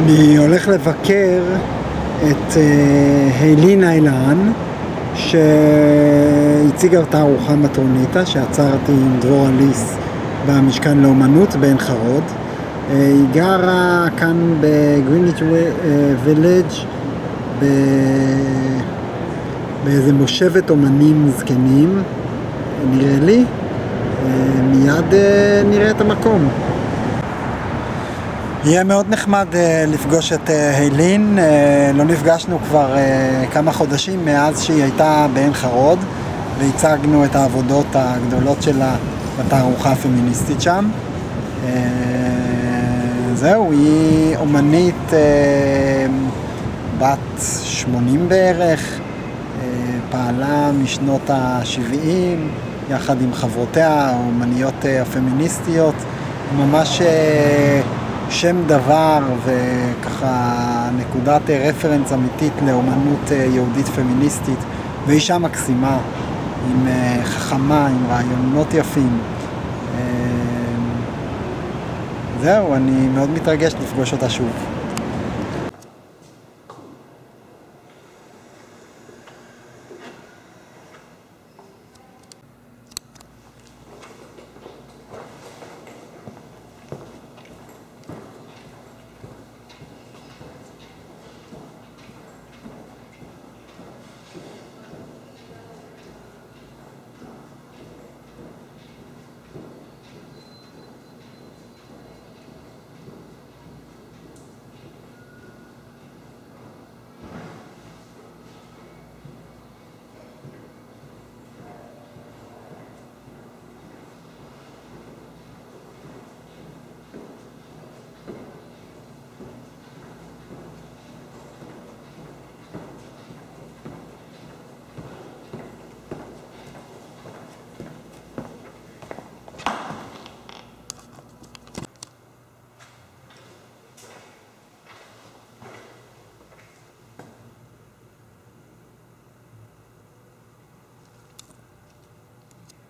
אני הולך לבקר את הלין אילן, שהציגה אותה ארוחה מטרוניטה שעצרתי עם דבורה ליס במשכן לאומנות בעין חרוד. היא גרה כאן בגריניץ' וילג' באיזה מושבת אומנים זקנים, נראה לי. מיד נראה את המקום. יהיה מאוד נחמד לפגוש את הלין. לא נפגשנו כבר כמה חודשים מאז שהיא הייתה בעין חרוד, והצגנו את העבודות הגדולות שלה בתערוכה הפמיניסטית שם. זהו, היא אומנית בת 80 בערך, פעלה משנות ה-70 יחד עם חברותיה האומניות הפמיניסטיות, ממש שם דבר וככה נקודת רפרנס אמיתית לאומנות יהודית פמיניסטית, ואישה מקסימה, עם חכמה, עם רעיונות יפים. זהו, אני מאוד מתרגש לפגוש אותה שוב.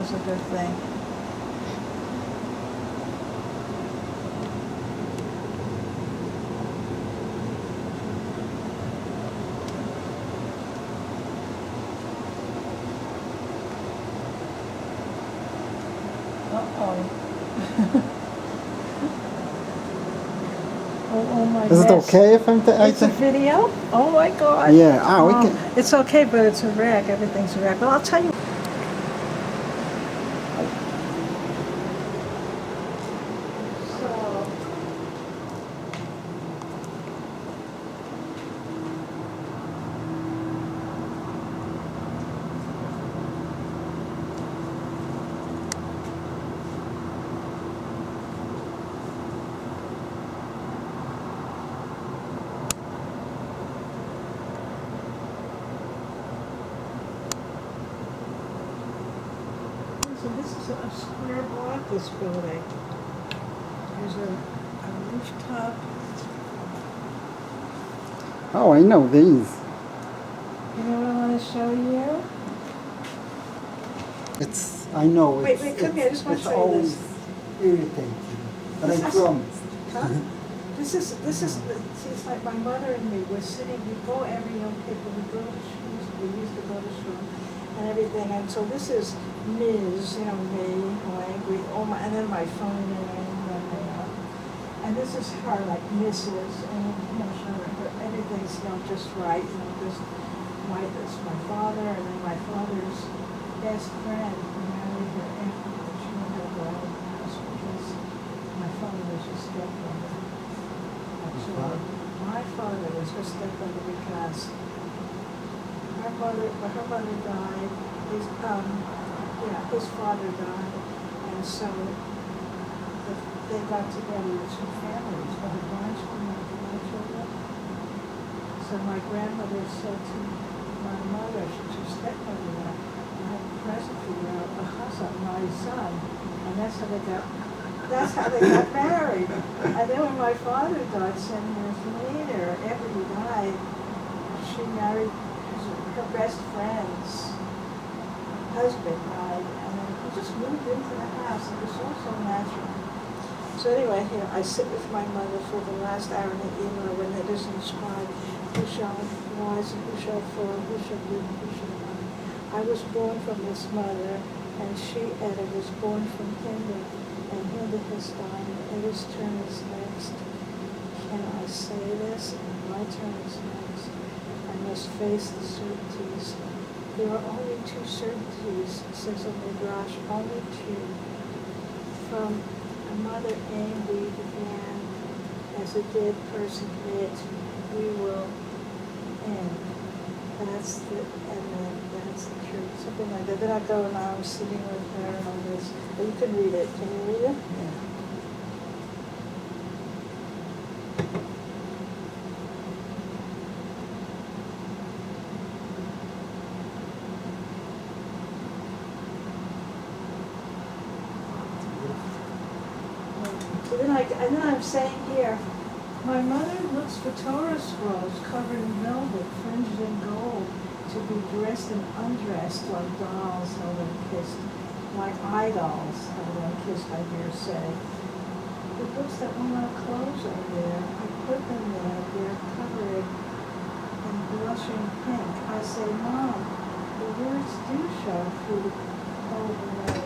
It's a good thing. Oh my Is it mess. okay if I'm It's a video? Oh my God. Yeah, we can. It's okay, but it's a wreck. Everything's a wreck. Well, I'll tell you. So this is a square block, this building. There's a rooftop. Oh, I know these. You know what I want to show you? I know. Wait, come here. I just want to show you always this. irritating, but I promise. Huh? This is, see, it's like my mother and me, we're sitting, we go every young people, we go to schools, we used to go to school and everything, and so this is Ms., you know, me, like, and then my phone name, and this is her, like, Mrs., and, you know, everything's, you know, just right, you know, just, this my father, and then my father's best friend, who married her after she went to the house, because my father was her stepbrother. Actually, my father was her stepbrother because her mother died, his father died, and so they got together with two families, but the grandchildren. So my grandmother said to my mother, her stepmother, I have a present for you, a chazan, my son, and that's how they got married. And then when my father died 7 years later, after he died, she married her best friend's husband died, and then he just moved into the house. It was so natural. So anyway, here, I sit with my mother for the last hour in the evening when it is inscribed, who shall rise and who shall fall, who shall live, who shall not. I was born from this mother, and she, Edda, was born from Hilda, and Hilda has died, and Edda's turn is next. Can I say this? And my turn is next. I must face the certainties. There are only two certainties, says the Midrash, only two. From a mother aim we began, as a dead person it, we will end. That's the, and then that's the truth, something like that. Then I go and I was sitting with her and all this. But you can read it. Can you read it? Yeah. So then I'm saying here, my mother looks for Torah scrolls covered in velvet, fringed in gold, to be dressed and undressed like dolls held and kissed, like idols held and kissed, I dare say. The books that were not clothes are there. I put them there, they're covered in blushing pink. I say, Mom, the words do show through the cold away.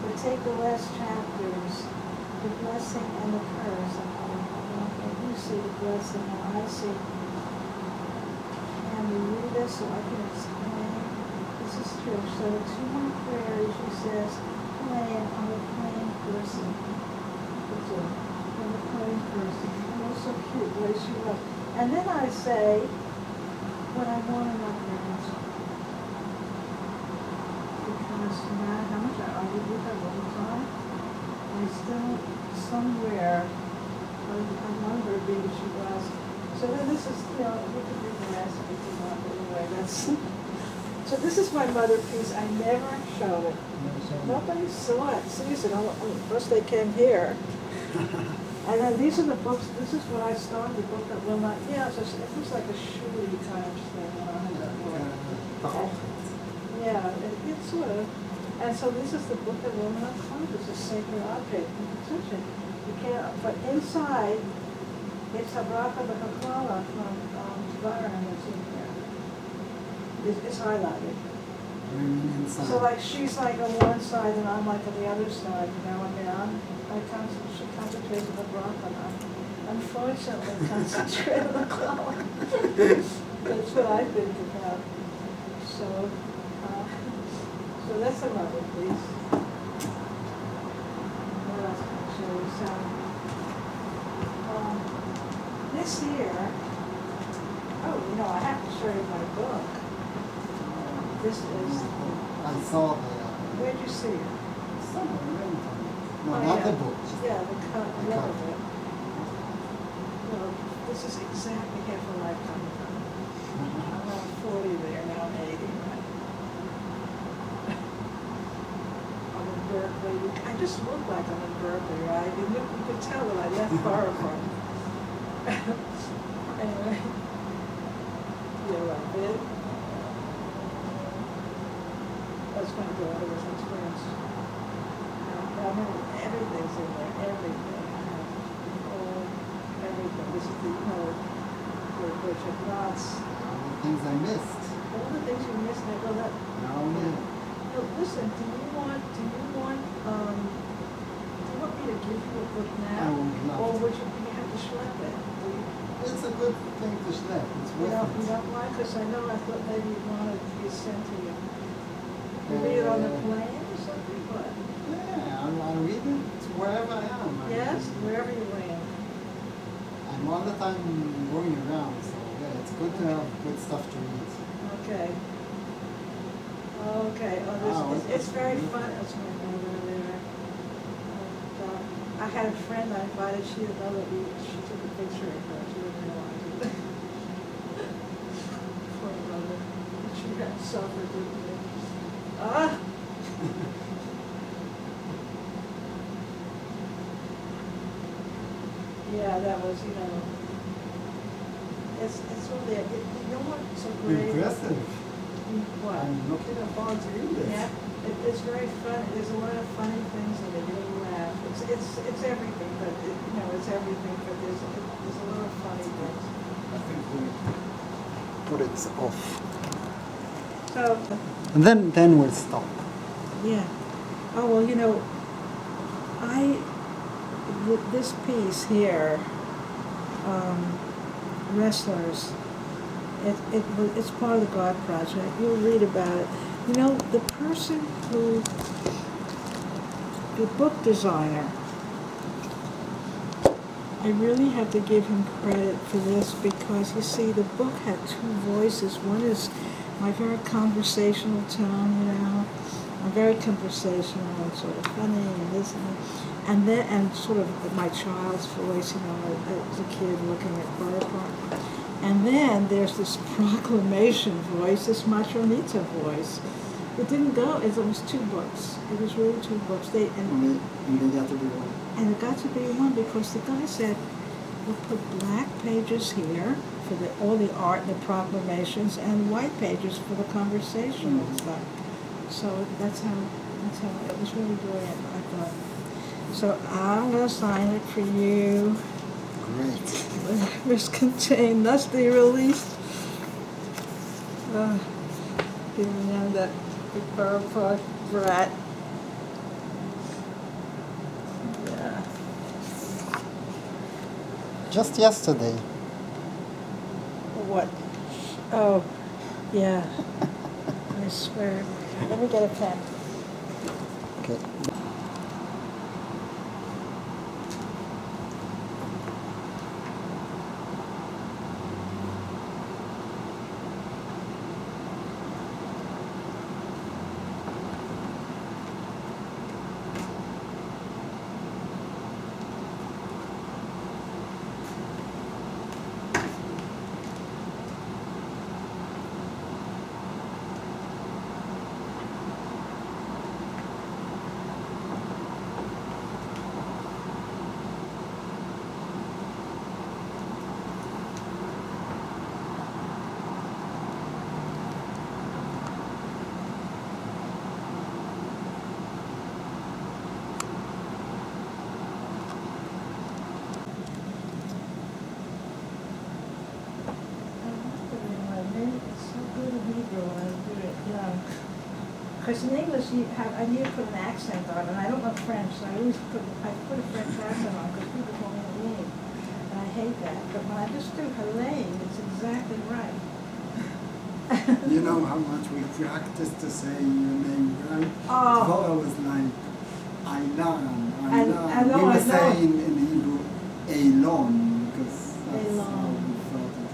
But take the last chapters, the blessing and the curse. And you see the blessing and I see. And we read this so I can explain. This is true. So to my query, she says, plain on a plain person. On a plain person. Oh, so cute the way she was. And then I say, when I want another answer. Because no matter how much I argue with her all the time, I still somewhere, I remember her being she was. So then this is, you know, you can read the rest if you want, but anyway, that's. So this is my mother piece. I never showed it. Nobody saw it, sees it. First they came here. And then these are the books, this is what I started, the book that will not, yeah, it was like a shooty kind of thing. Yeah, it's sort of. And so this is the book that will not close. It's a sacred object. You can touch it. You can't, but inside, it's a bracha b'chaklala from Varan that's in there. It's highlighted. So like she's like on one side and I'm like on the other side, you know. I mean, I concentrate on the bracha and I unfortunately concentrate on the klala. That's what I think about. So. So that's another piece. What else can I show you? So, this year, oh, you know, I have to show you my book. This is. I saw the. Where'd you see it? Somewhere. No, Oh, not yeah. the book. Yeah, the cover of it. Well, this is exactly half a lifetime ago. I'm on 40 there, now I'm 80, right? Berkeley. I just look like I'm in Berkeley, right? You could tell that I left far from. Anyway. Yeah, well, big. That's my daughter was in twins. I mean, everything's in there, everything. Everything. This is the code for Bishop Knott's. All the things I missed. All the things you missed, I go that. No, yeah. No, listen, do you want me to give you a book now? I would love Or to. would you have to schlep it? It's a good thing to schlep. It's You worth don't, you it. don't mind? Because I know I thought maybe you wanted to be sent to you. You read it on the plane or something, but. Yeah, I'll read it wherever I am. Yes, wherever you land. I'm all the time going around, so yeah, it's good to have good stuff to read. Okay. Okay, it's very fun. That's my mother there. And, I had a friend I invited, she didn't know that she took a picture of her, she didn't realize it. Poor mother. She got suffered, didn't she? Ah! Yeah, that was, you know, it's really, you know what's so great? Impressive. What? I'm looking forward to read it. Yeah. It's very fun. There's a lot of funny things in it. You'll laugh. It's everything, but it's everything. But there's a lot of funny things. I think we put it off. So And then we'll stop. yeah. Oh well, this piece here, Wrestlers. It's part of the God Project. You'll read about it. The person who, the book designer, I really have to give him credit for this because, you see, the book had two voices. One is my very conversational tone, I'm very conversational and sort of funny and this and that. And sort of my child's voice, as a kid looking at Borough Park. And then there's this proclamation voice, this Matronita voice. It didn't go, it was two books. It was really two books. And they got to be one. And it got to be one because the guy said, we'll put black pages here for all the art and the proclamations and white pages for the conversational stuff. So that's how it was really brilliant, I thought. So I'm going to sign it for you. Great. Contained, thus be released. Giving them that Borough Park brat. Yeah. Just yesterday. What? Oh, yeah. I swear. Let me get a pen. Okay. Because in English, I need to put an accent on, and I don't know French, so I put a French accent on because people call me Helene, and I hate that. But when I just do Helene, it's exactly right. You know how much we practiced to say your name right? Oh. Vora was like, Aylan. I know, We were I know. saying in Hebrew, Eilon, because that's how Eilon. we felt it.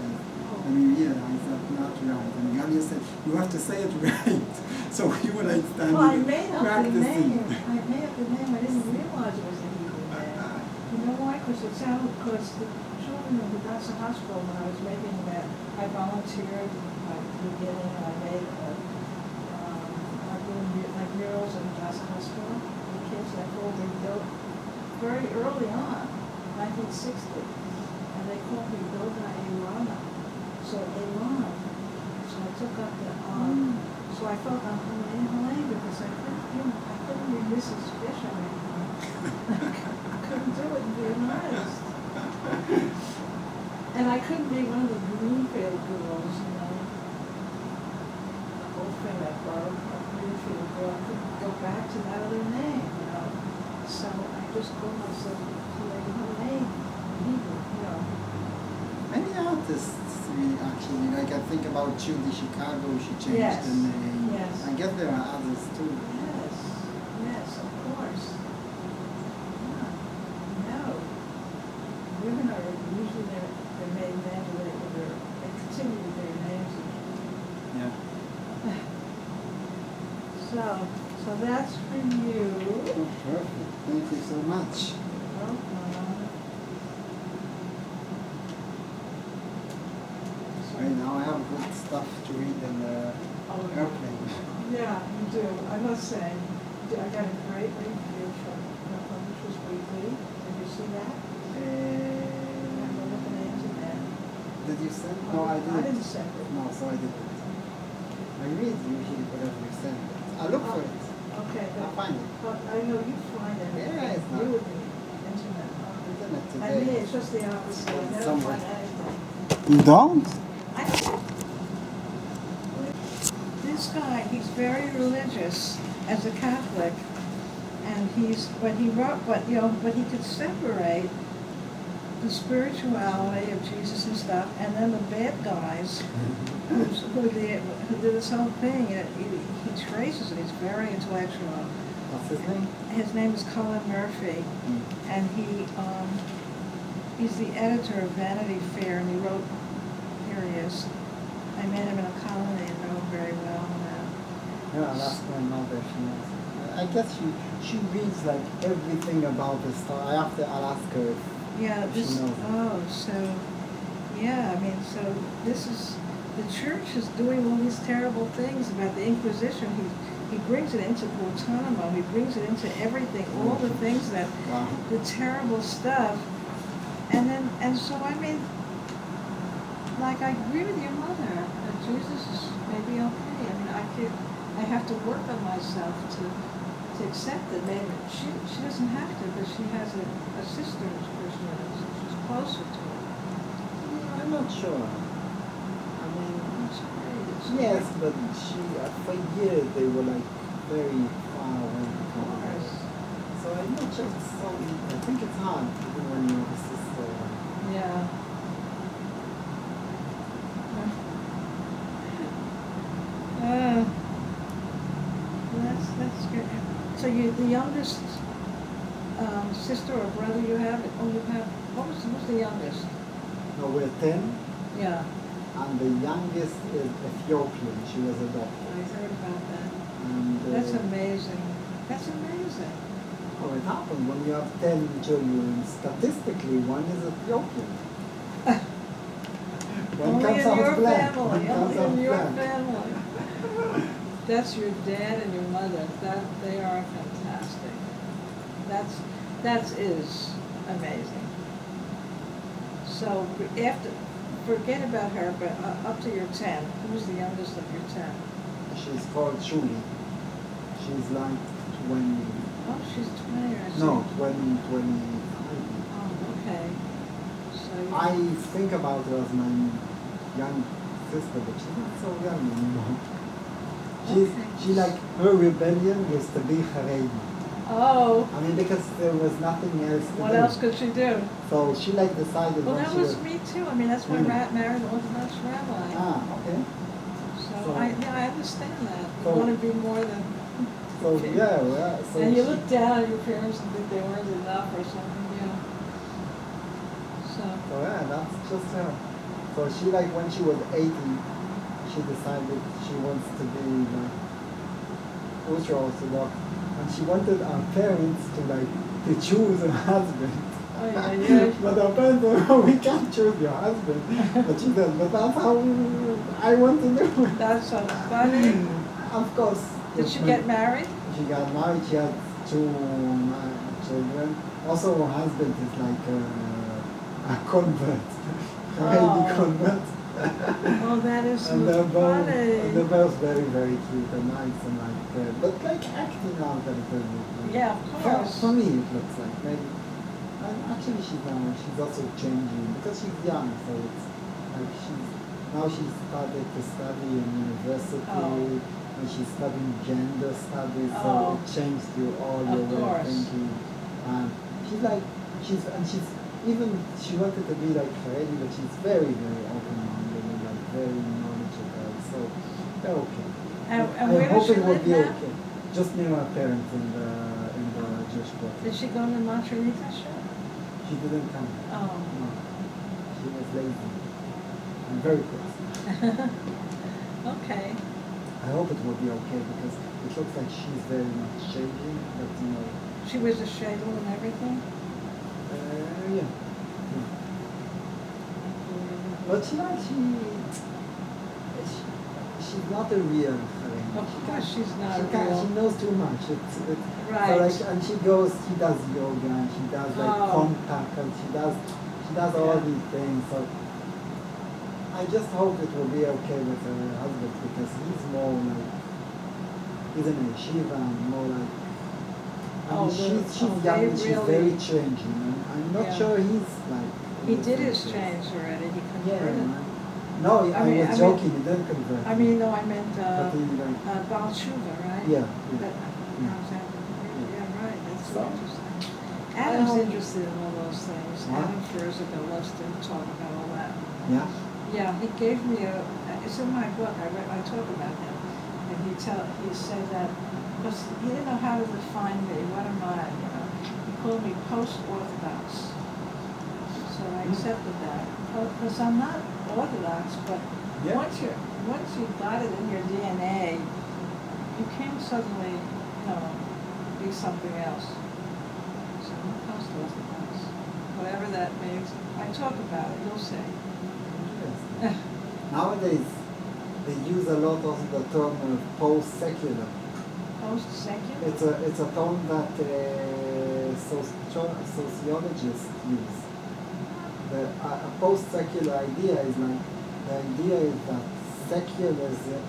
I mean, yeah, I thought not right. And Ganya said, you have to say it right. So we were like standing Well, I made up the practicing. name. I made up the name. I didn't realize it was a Hebrew name. You know why? Because the children of the Dasa Hospital, when I was making that, I volunteered at the beginning, and I made like murals in the Dasa Hospital. The kids, I told me built very early on, 1960, and they called me Bilga Elana. So Elan. So I took up the So I felt I'm Helene because I couldn't be Mrs. Fish or anything. I couldn't do it and be an artist. And I couldn't be one of the Greenfield girls, The whole thing that Borough Greenfield girl. I couldn't go back to that other name, So I just called myself Helene, Hebrew, Many artists, actually, like I think about Judy Chicago, she changed Yes. the name. Yes. I guess there are others too. Yes, of course. Yeah. No. Women are usually they're made men they continue with their names. Yeah. So that's for you. Oh, perfect. Thank you so much. Right now I have good stuff to read in the airplane. Yeah, you do. I must say, I got a great review from the Publishers Weekly. Did you see that? I'm looking into that. Did you send? No, I didn't. I didn't send it. No, so I didn't. I read usually whatever you send. I look for it. Okay, I'll find it. but I know you find it. Yeah, it's not. You would be internet. Internet And me, today. it's just the opposite. I never Somewhere. find anything. You don't? I don't. This guy, he's very religious as a Catholic, and but he could separate the spirituality of Jesus and stuff, and then the bad guys who did this whole thing. He traces it. He's very intellectual. What's his name? His name is Colin Murphy, and he's the editor of Vanity Fair, and he wrote. Here he is. I met him in a colony and know him very well now. Yeah, I'll ask my mother if she knows. I guess she reads like everything about the story. I'll ask her if Yeah, she this. knows. Oh, so yeah. I mean, so this is the church is doing all these terrible things about the Inquisition. He brings it into Guantanamo. He brings it into everything. All the things that Wow. the terrible stuff. And so I mean, like I agree with your mother that Jesus is maybe okay. I mean, I have to work on myself to accept it. Maybe she doesn't have to, but she has a sister who's Christian, so she's closer to it. I'm not sure. I mean, It's great. yes, but for years they were like very far away from her. So I'm not sure it's so easy. I think it's hard even when you're a sister. Yeah. That's good. So you, the youngest sister or brother you have? Oh, you have. Who's the youngest? No, we're 10, Yeah. and the youngest is Ethiopian. She was adopted. I heard about that. And, That's amazing. That's amazing. Oh, it happens when you have 10 children. Statistically, one is Ethiopian. One Only comes in out your black. family. One comes Only in out your black. family. That's your dad and your mother. They are fantastic. That is amazing. So forget about her, but up to your 10. Who's the youngest of your 10? She's called Shuli. She's like 20. Oh, she's 20 or so. No, 20, 25. Oh, okay. So I think about her as my young sister, but she's not so young anymore. She like, her rebellion was to be Haredi. Oh. I mean, because there was nothing else to do. What else could she do? So she like decided Well, when that she was me too. I mean, that's why I married an Orthodox rabbi. Ah, okay. So I understand that. You So- want to be more than. So yeah, well, so And you she- look down at your parents and think they weren't enough or something, yeah. So, So yeah, that's just her. So she like when she was 80, she decided she wants to be like ultra Orthodox, and she wanted our parents to choose a husband. oh yeah, yeah. But our parents said, "No, we can't choose your husband." But she said, "But that's how I want to do it." That's so funny. Of course. Did she get married? She got married. She had 2 children. Also, her husband is like a convert, a lady Oh. convert. Oh, that is so And they're funny. both very, very cute and nice and like, but like acting out a little bit. Yeah, of course. For me, it looks like maybe. And actually, she's also changing because she's young, so it's like she's started to study in university. Oh. And she's studying gender studies, so Oh. it changed all Of your way of course. thinking. She wanted to be like Haredi, but she's very, very open-minded and like very knowledgeable. So they're okay. And I where does hope she it will live be now? okay. Just near my parents in the Jewish quarter. Did she go to Montreal show? She didn't come. Oh. No. She was lazy. I'm very cross. Okay. I hope it will be okay because it looks like she's very much changing, but you know. She wears a shadle and everything? Yeah. But she's not a real Haredi. Of course she's not She real. knows too much. Right. So and she does yoga and she does like Oh. contact and she does all Yeah. these things. So I just hope it will be okay with her husband because he's more like he's in a yeshiva, more like. I Oh, mean, she's young they and she's really- very changed, you know. I'm not Yeah. sure he's like. He in the did same his place. change already, he Yeah. converted. No, I mean- was I mean- joking. He didn't convert. I mean, no, I meant, But he like. Baal Tshuva, right? Yeah. That, yeah, right, that's so So- interesting. Adam's don't- interested in all those things. What? Adam Furziger loves to talk about all that. Yeah. Yeah, he gave me it's in my book, I talk about him. And he said that, because he didn't know how to define me, what am I, you know? He called me post-Orthodox. So I accepted that, because I'm not Orthodox, but Yeah. once you got it in your DNA, you can't suddenly, be something else. So I'm post-Orthodox, whatever that means. I talk about it, you'll see. Yes. Nowadays, they use a lot of the term post-secular. Post-secular? It's a term that sociologists use. A post-secular idea is like, the idea is that secularism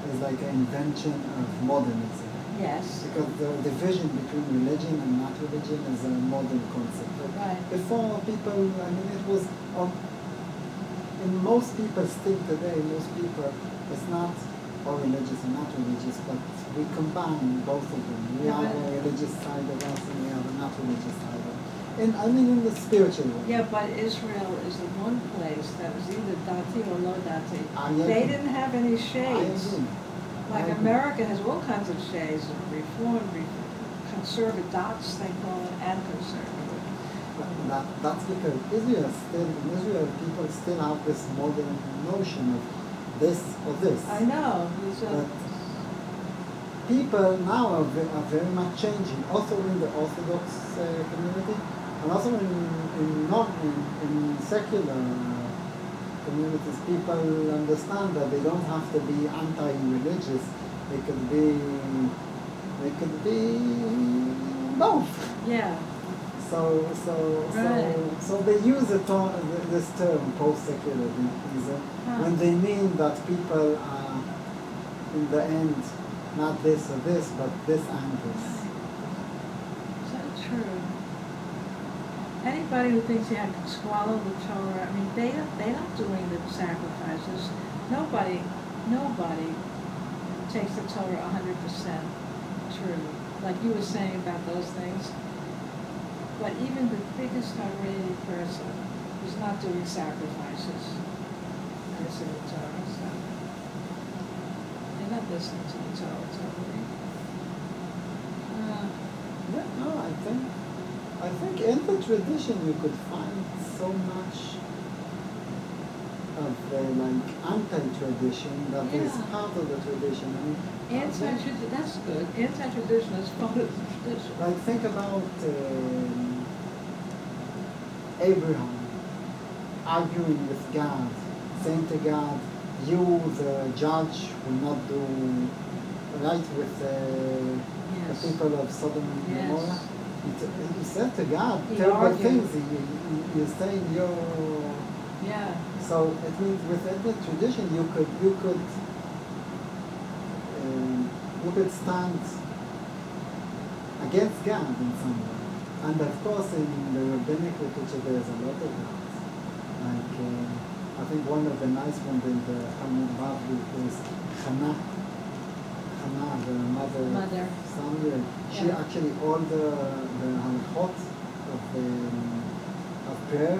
is like an invention of modernism. Yes. Because the division between religion and not religion is a modern concept. But Right. before people, I mean, it was, in most people still today, most people, it's not all religious and not religious, but we combine both of them. We Yeah, have but- a religious side of us and we have a not religious side of us. And I mean in the spiritual way. Yeah, but Israel is the one place that was either Dati or Lo Dati. I agree. They didn't have any I shades. agree. Like I agree. America has all kinds of shades of reform, conservative, dots they call it, and conservative. That's because in Israel, people still have this modern notion of this or this. I know. But people now are very much changing, also in the Orthodox community, and also in secular communities. People understand that they don't have to be anti-religious. They could be both. Yeah. So they use this term post-secularism when they mean that people are in the end not this or this, but this and this. So true. Anybody who thinks you have to swallow the Torah, I mean, they're not doing the sacrifices. Nobody takes the Torah 100% true. Like you were saying about those things. But even the biggest Haredi person is not doing sacrifices. Listening to the Torah, so they're not listening to the Torah totally. Yeah, no, I think in the tradition you could find so much of like anti-tradition that is Yeah. part of the tradition. I mean, Anti-tradition, that's good. Anti-tradition is part of the tradition. like think about Abraham arguing with God, saying to God, "You, the judge, will not do right with the Yes. people of Sodom and Yes. Gomorrah." He said to God He terrible argued. things. You're saying you're. Yeah. So it means within the tradition you could stand against God in some way. And of course in the rabbinic literature there's a lot of that. Like I think one of the nice ones in the Talmud Bavli is Hannah, the mother Mother. of Samuel. She Yeah. actually all the halachot of prayer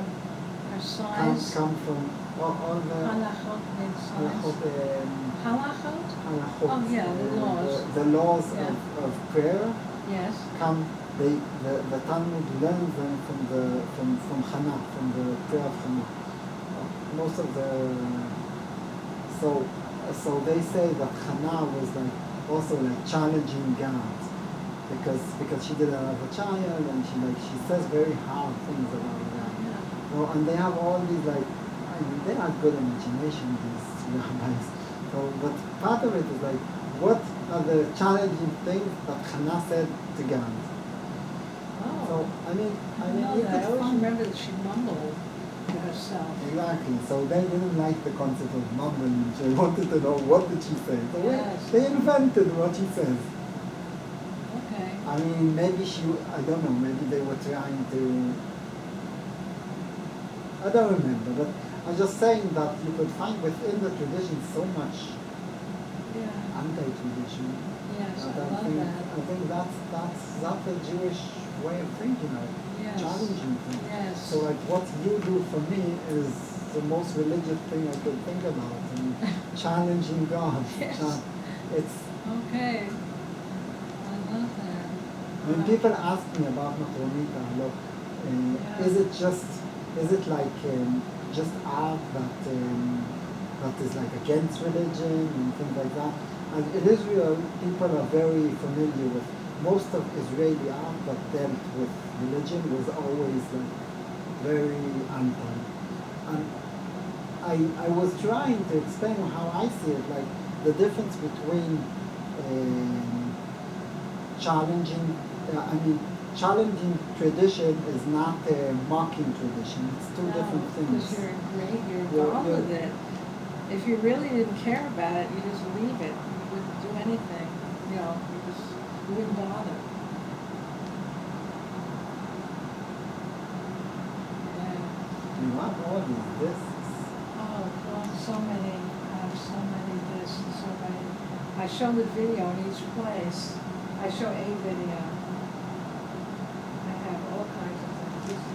Our signs. come from all the Halachot means halachot, signs. Halachot? halachot. Oh, yeah, the laws. The laws Yeah. of prayer Yes. come. The Talmud learns them from Hannah, from the prayer of Hannah. Most of the so they say that Hannah was like also like challenging God because she didn't have a child and she says very hard things about God. Yeah. No, and they have all these like, I mean, they have good imagination, these rabbis. So, but part of it is like, what are the challenging things that Hannah said to God? So, Oh. I mean, I know you that. I could always find, remember that she mumbled. to herself. Exactly. So they didn't like the concept of mumbling. They wanted to know what did she say. So Yes. they invented what she says. Okay. I mean, maybe I don't know, maybe they were trying to, I don't remember, but I'm just saying that you could find within the tradition so much Yeah. anti-tradition. Yes, that I love think, that. I think that's a Jewish way of thinking, like Yes. challenging things. Yes. So like what you do for me is the most religious thing I could think about, and challenging God. Yes. It's Okay. I love that. when people ask me about Matronita, look, Yeah. is it like just art that is like against religion and things like that? And in Israel, people are very familiar with most of Israeli art that dealt with religion was always like very anti. And I was trying to explain how I see it, like the difference between challenging, challenging tradition is not mocking tradition. It's two different things. Because you're involved with it. If you really didn't care about it, you just leave it. You wouldn't do anything. You wouldn't bother. Yeah. You want all these discs. Oh, well, so many. I have so many discs, so many. I show the video in each place. I show a video. I have all kinds of things.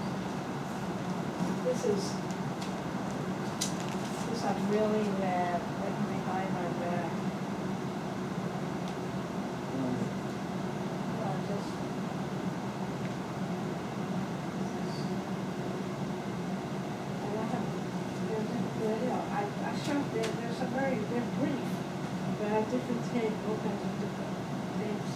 This I'm really mad, written behind my back. Well, just. And I have, there's a video. I showed they're brief, but I have different tape, all kinds of different tapes.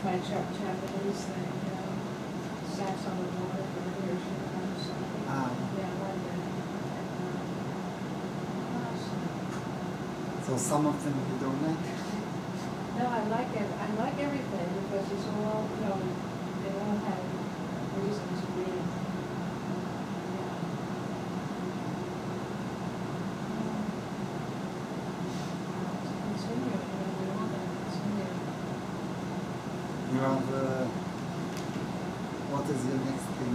My Japanese thing, Sax on the water for the years, so. Yeah, I like that. So some of them you don't like? No, I like everything because it's all, they all have reasons to be. You have, what is your next thing?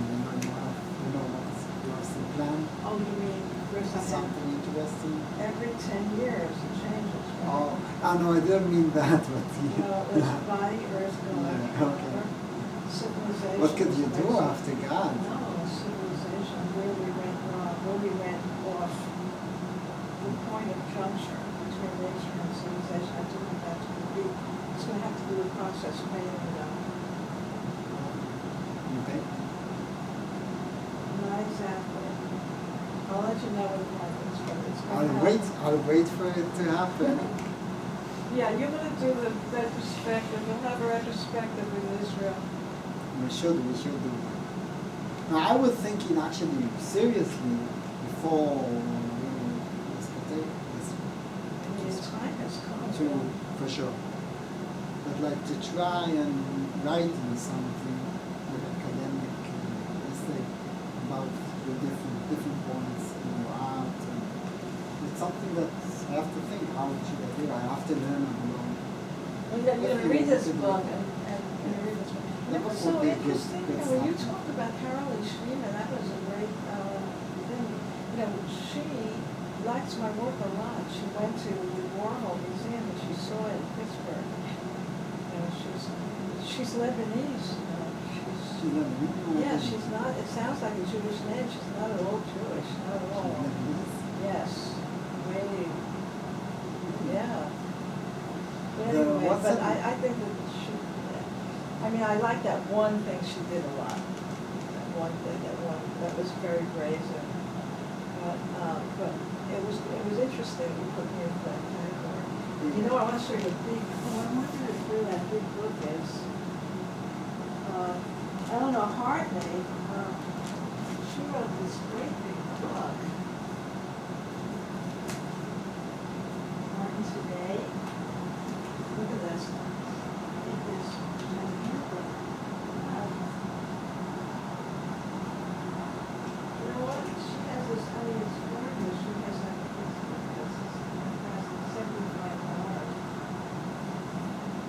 What's the plan? Oh, you mean, first I have, Something interesting? every 10 years it changes, right? Oh, no, I didn't mean that, but There's body, earth, God, yeah, okay. civilization. What could you do after God? No, civilization, where we went off the point of juncture between nature and civilization. I do think that's going to be, it's going to have to do with process of painting it up. Okay. Not exactly. I'll let you know when it happens, but it's going to happen. I'll wait for it to happen. Yeah, you're going to do the retrospective. You'll have a retrospective in Israel. We should do that. Now, I was thinking actually seriously before this Time has come. for sure. But like to try and write in something like academic essay about the different points in your art. And it's something that I have to think, how should I do? I have to learn along. Well, you're going to read this book and read this book. It was so interesting, when you talked about Carolee Schneemann, that was a great thing. She likes my work a lot. She went to the Warhol Museum and she saw it in Pittsburgh. She's Lebanese. She's Lebanese? Yeah, she's not, it sounds like a Jewish name. She's not at all Jewish, not at all. Yes, really. Yeah. But anyway, I think that I like that one thing she did a lot. That one thing, that was very brazen. But it was interesting to put me into that category. You know, I want to show you a big, I wonder where that big book is. Eleanor Hartley, she wrote this great big book. Martin Today. Look at this. It is gigantic. You know what? She has this, I mean, it's gorgeous. She has like, it's 75 dollars.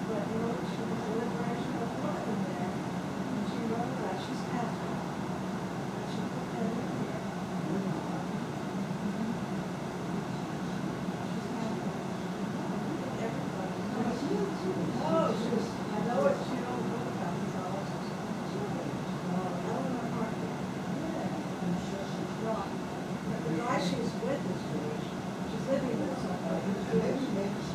But you know, she has a liberation of women in there. And she wrote that. She's Catholic. And she put that in here. She's Catholic. Everybody. Oh, she's, I know it, she don't know about Catholicism. Eleanor Hartley. Well, the guy she's with is Jewish. She's living with somebody who's Jewish.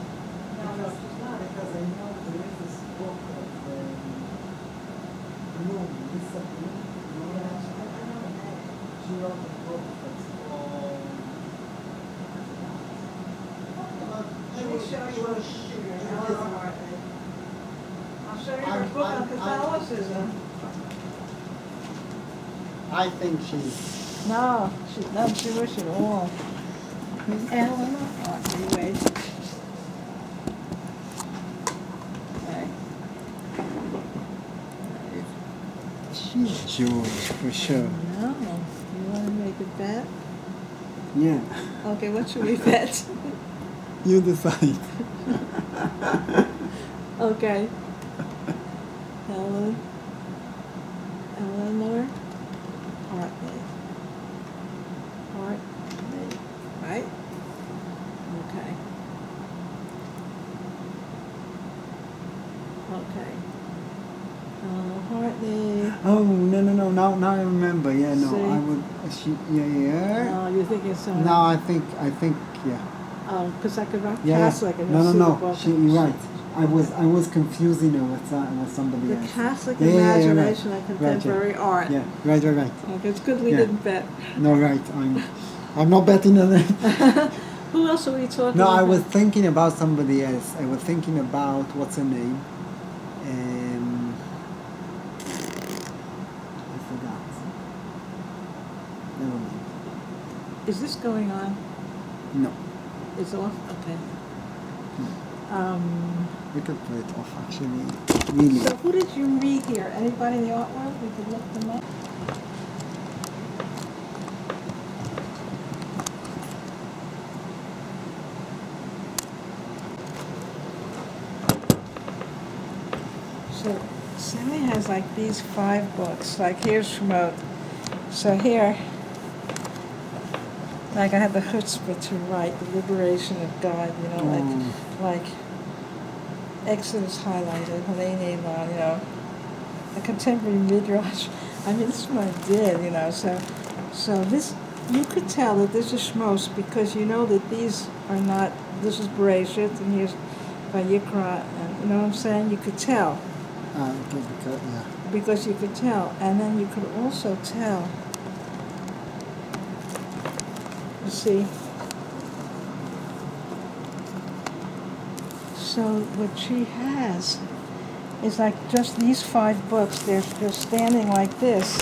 No, she's not. Because I know there is this book of Bloom, Lisa Bloom, you know Yes, that? I know the name. She wrote a book that's called... Let me show you what she's doing. Eleanor Hartley. I'll show you her book on Catholicism. I think she's... No, she's not Jewish at all. Eleanor Hartley, wait. Okay. She's Jewish, for sure. No, you want to make a bet? Yeah. Okay, what should we bet? You decide. Okay. Eleanor Hartley. Hartley, right? Okay. Okay. Eleanor Hartley. Oh, no. Now I remember. Yeah, no, See? I would... Yeah. No, you're thinking someone. No, I think, yeah. Oh, because I could write Yeah. Catholic and you'll see the No. book. You're right. I was confusing her with somebody The else. Catholic Yeah, imagination right. and contemporary art. Yeah, right. Okay, it's good we Yeah. didn't bet. No, right. I'm not betting on it. Who else are we talking No, about? I was thinking about somebody else. I was thinking about what's her name. I forgot. Never mind. Is this going on? No, It's off? Okay. we could put it off actually. Really. So who did you meet here? Anybody in the art world? We could look them up. So Sally has like these 5 books. Like here's Schmote. So here, like I have the chutzpah to write the liberation of God, you know, like Exodus highlighted, Helene, you know, the contemporary midrash. I mean, this is what I did, you know. So this, you could tell that this is Shmos because you know that these are not. This is Bereshit and here's Vayikra, and you know what I'm saying. You could tell. Okay, Because you could tell, and then you could also tell. You see. So what she has is like just these 5 books. They're standing like this,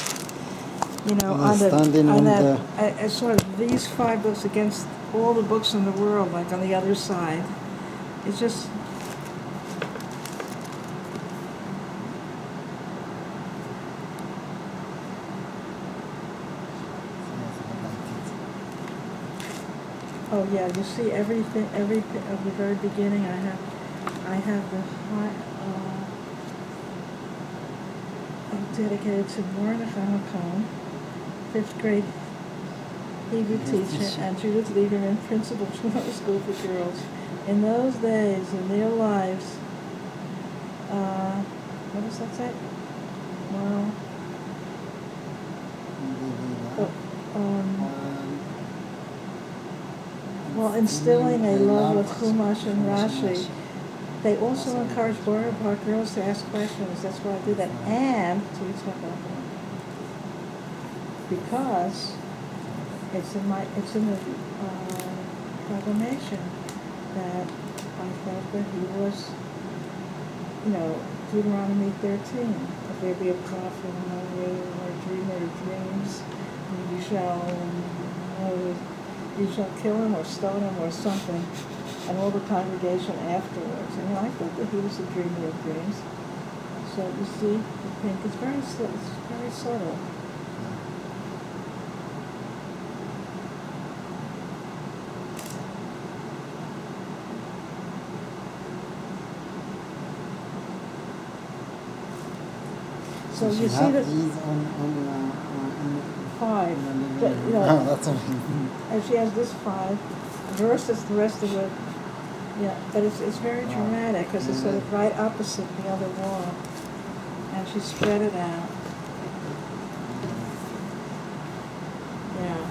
you know, sort of these 5 books against all the books in the world, like on the other side. It's just. Oh yeah, you see everything of the very beginning. I have the high, dedicated to Mordechai Makon, 5th grade Hebrew teacher, and Judith Lieberman, principal of Shlomo School for Girls. In those days, in their lives, what does that say? Well, instilling a love of Chumash and Rashi. They also encourage Bar girls to ask questions. That's why I do that. And, because It's in the proclamation that I felt that he was, Deuteronomy 13. If there be a prophet among you or a dreamer of dreams, you shall kill him or stone him or something, and all the congregation afterwards. And I thought that he was a dreamer of dreams. So you see, the pink is very subtle. So you she see have that these on five. Oh, that's amazing. And she has this 5 versus the rest of it. Yeah, but it's very dramatic because it's sort of right opposite the other wall, and she spread it out. Yeah.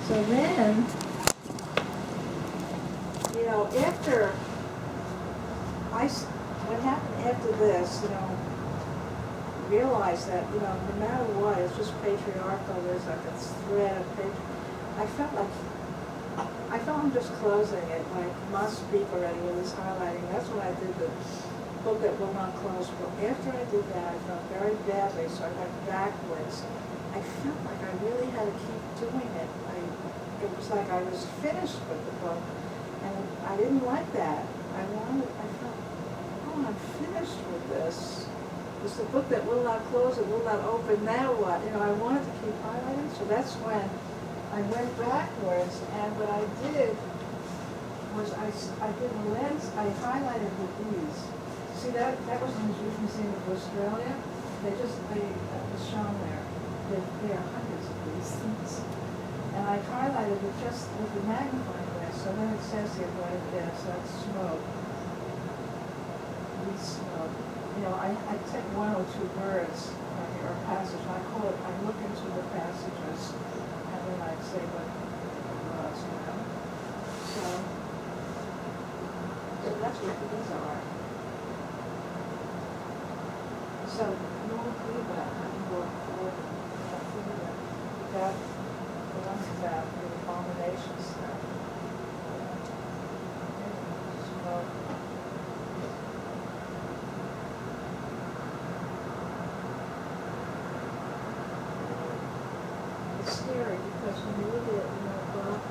So then, after what happened after this, realized that, no matter what, it's just patriarchal. There's like a thread of I felt I'm just closing it, like must speak already with this highlighting. That's when I did the book that will not close. But after I did that, I felt very badly, so I went backwards. I felt like I really had to keep doing it. It was like I was finished with the book, and I didn't like that. I felt, I'm finished with this. It's the book that will not close, it will not open, now what? I wanted to keep highlighting, so that's when I went backwards, and what I did was I did a lens, I highlighted with these. See, that was in the Jewish Museum of Australia. They was shown there. There are hundreds of these things. And I highlighted it just with the magnifying glass, so then it says here right there, so that's smoke. Smoke. I take 1 or 2 words or a passage, and I look into the passages, and then I say what it was, So that's what these are. So no feedback, I can go forward without the ones about the abomination stuff. Smoke. Scary because when you look at it in that book,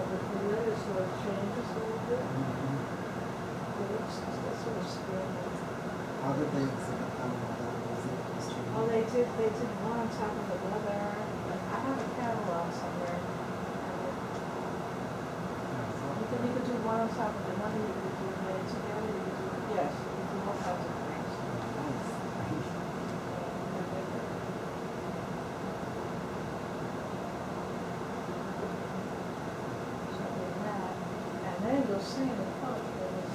the letters sort of changes a little bit. That's sort of scary. How did they exhibit that? Was it Oh, they did one on top of another. I have a catalog somewhere. You could do one on top of another, you could do them together, yes, you could do all kinds of things. You'll see in the book there was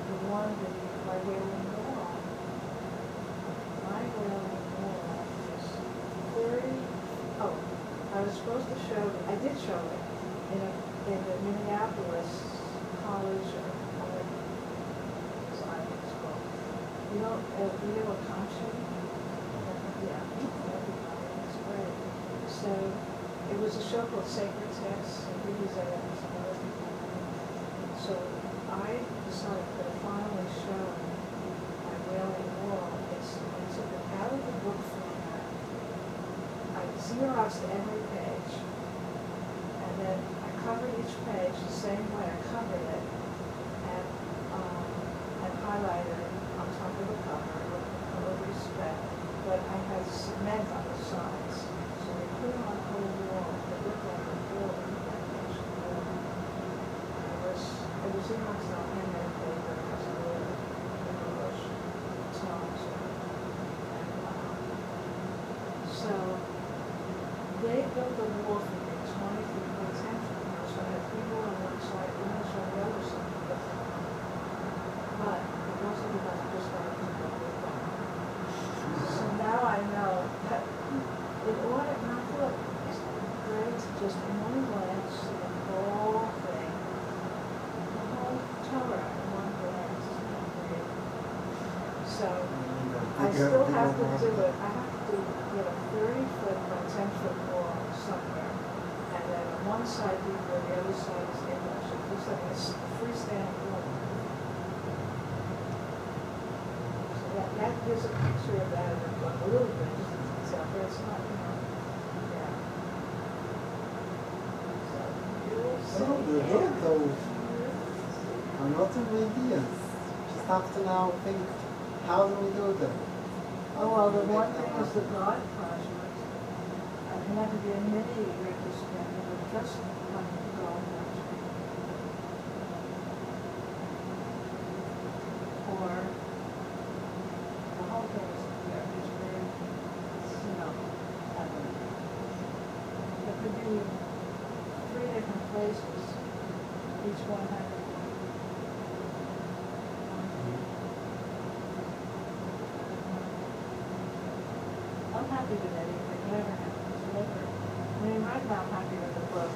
the one that my wailing wall. My wailing wall is 30. Oh, I was supposed to show. I did show it in the Minneapolis College of Design School. You know a concert? Yeah, it's great. So it was a show called Sacred Texts, and we use that as so I decided that finally show my wailing wall. I took it out of the book format. I Xeroxed every page, and then I covered each page the same way I covered it, and highlighted it on top of the cover with respect. But I had cement on the sides, so they put it on the whole wall. It looked like a wall. It was in myself in that paper because I wrote in English songs. So they built a wall for me, 20 feet by 10 feet. So I had people on one side, English on the other side. But it wasn't enough just to have people with them. So now I know that in order, and I thought it's great to just in one glance see the whole thing. Torah in one glance is not great. still have to do it, I have to get a 30-foot by 10-foot wall somewhere. And then on one side Hebrew, the other side is English. It looks like it's a freestanding wall. So that gives a picture of that a little bit. So but it's not, yeah. So you'll see. Oh, the road though. A lot of ideas. Just have to now think, how do we do that? Oh, well, the one thing is the God project. It had to be a mini retrospective of just like the God project. Or the whole thing is very, it could be 3 different places. Each one had I'm happy with anything, whatever happens, whatever. I mean, right now I'm happy with the book.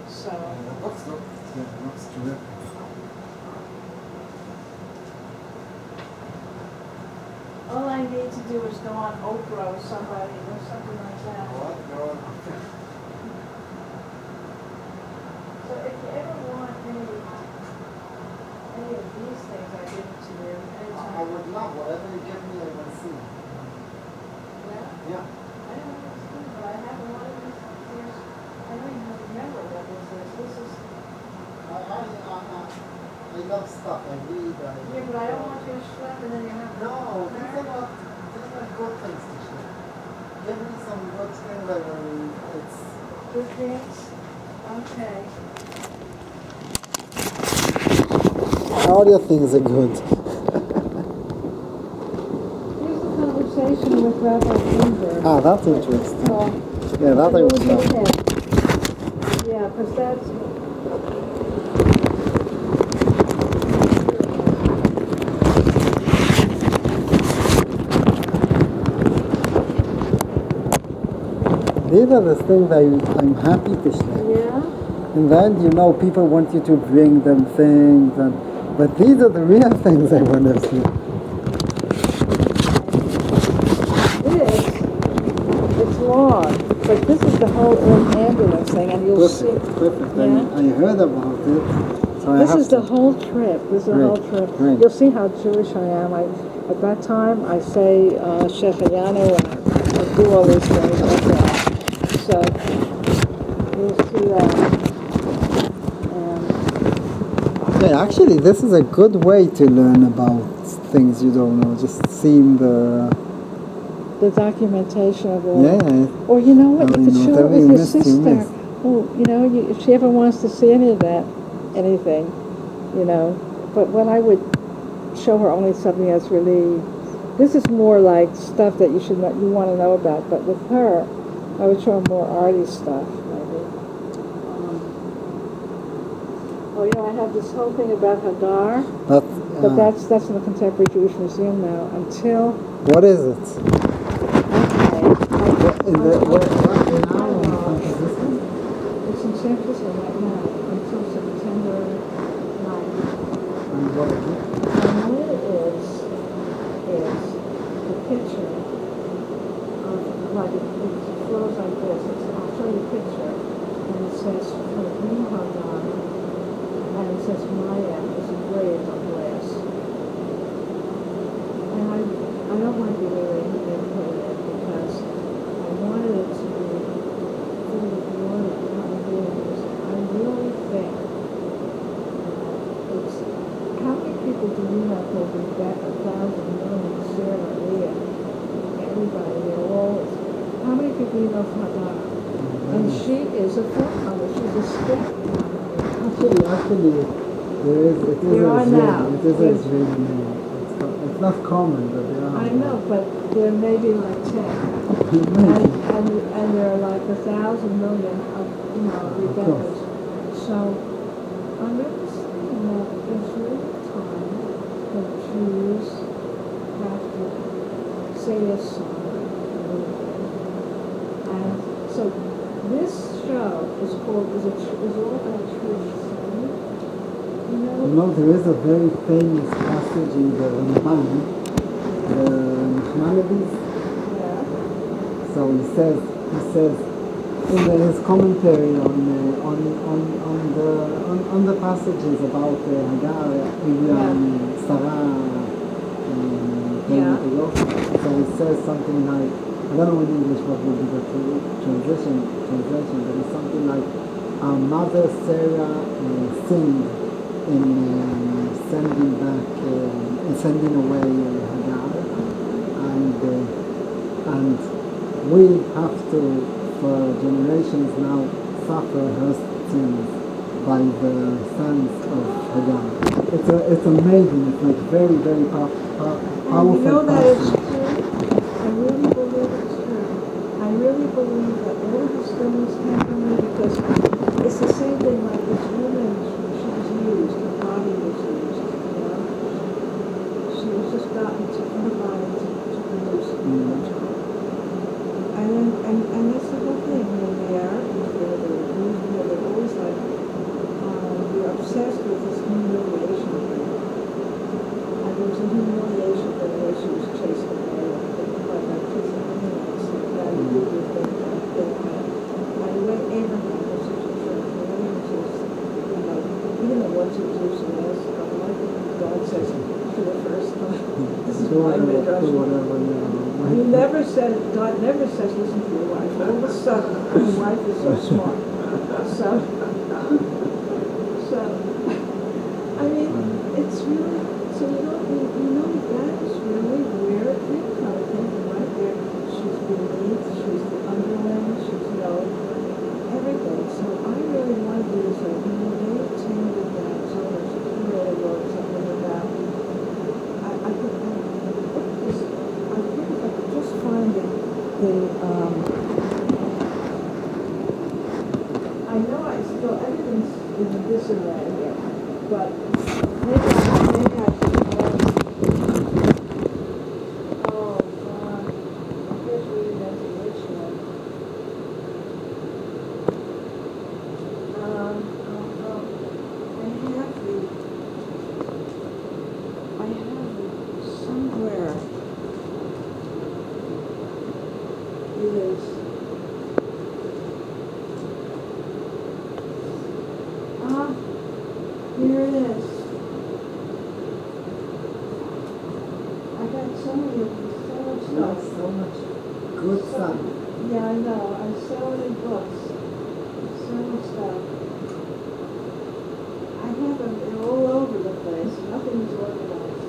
So, The book's looks terrific. all I need to do is go on Oprah or somebody or something like that. What? No. So if you ever want any of these things, I give it to you. I Anytime. would love whatever you give me, I will see. Yeah? Yeah. I don't understand, but I have a lot of these things. I don't even remember what this is. This is, I love stuff. I read. yeah, but I don't want you to schlep and then you have to. No, these are good things to share. Give me some good things that it's. Good things? Okay. Audio things are good. Here's the conversation with Rabbi Greenberg. Ah, that's interesting. So, Yeah, that I would love. yeah, because that's. These are the things I'm happy to share. Yeah? And then, people want you to bring them things, but these are the real things I want to see. It's long, but this is the whole ambulance thing, and you'll see. Perfect. Yeah? I heard about it, so I This have is to. the whole trip. This is the whole trip. Great. You'll see how Jewish I am. At that time, I say Shechayanu and I do all these things like that. So you'll see that. Yeah, actually, this is a good way to learn about things you don't know. Just seeing the documentation of all. Yeah. Or you know what? You could show it with your sister. missed. Oh, if she ever wants to see any of that, anything, But what I would show her only something that's really. This is more like stuff that you want to know about. But with her, I would show her more arty stuff, maybe. I have this whole thing about Hadar, but that's in the Contemporary Jewish Museum now. Until What is it? It's in San Francisco right now until September 9th. And what is it? And what it is the picture of, it flows like this. I'll show you a picture, and it says, for me, Hagar, and it says, Maya is engraved on glass. And I don't want to be really educated because I wanted it to be full of water ideas. I really think it's, how many people do you know who will be back 1,000 million, Sarah, Leah, everybody, they're all, how many people you know from Hadar? And she is a forerunner, she's a step. Actually, There are now. It is a Israeli name. It's not common, but there are. I know, but there may be like 10. and there are like 1,000 million of, redemptors. So I'm really saying that it's really time that Jews have to say a song. And so this show is all about truth. There is a very famous passage in the Ramban Nachmanides. Yeah. So he says in his commentary on the passages about Hagar, Miriam, Sarah, Yeah. so he says something like, I don't know in English what would be the translation, but it's something like, our mother Sarah sinned in sending away Hagar, and we have to, for generations now, suffer her sins by the sons of Hagar. It's amazing. It's like very, very powerful. And you know that it's passage. true. I really believe it's true. I really believe that all of the stones came from me because it's the same thing like this woman. She was used. Her body was used. You know, she was just gotten to her body to produce a child. And that's the whole thing. When they are, they're always like they're obsessed with this humiliation thing. And there was a humiliation thing where she was chased away, like baptism, so that you would think that by the way, Abraham was such a jerk, he didn't know what to do, so he asked God says for the first time, this is my midrash. He never said, God never says, listen to your wife. All of a sudden, your wife is so smart. So, I mean, it's really, so you know that is really where it came from. It came from right there. She's beneath, she's the underling, she's, everything. So I really want to do this, they tended that so much. She really wrote something about, I think if I could just find I know I still, everything's in disarray here, but maybe I should oh God, I guess we did that originally. I have the somewhere. It is. Here it is. I got so many of these, so much stuff. So much good stuff. Yeah, I know. I have so many books. So much stuff. I have them, they're all over the place. Nothing is organized.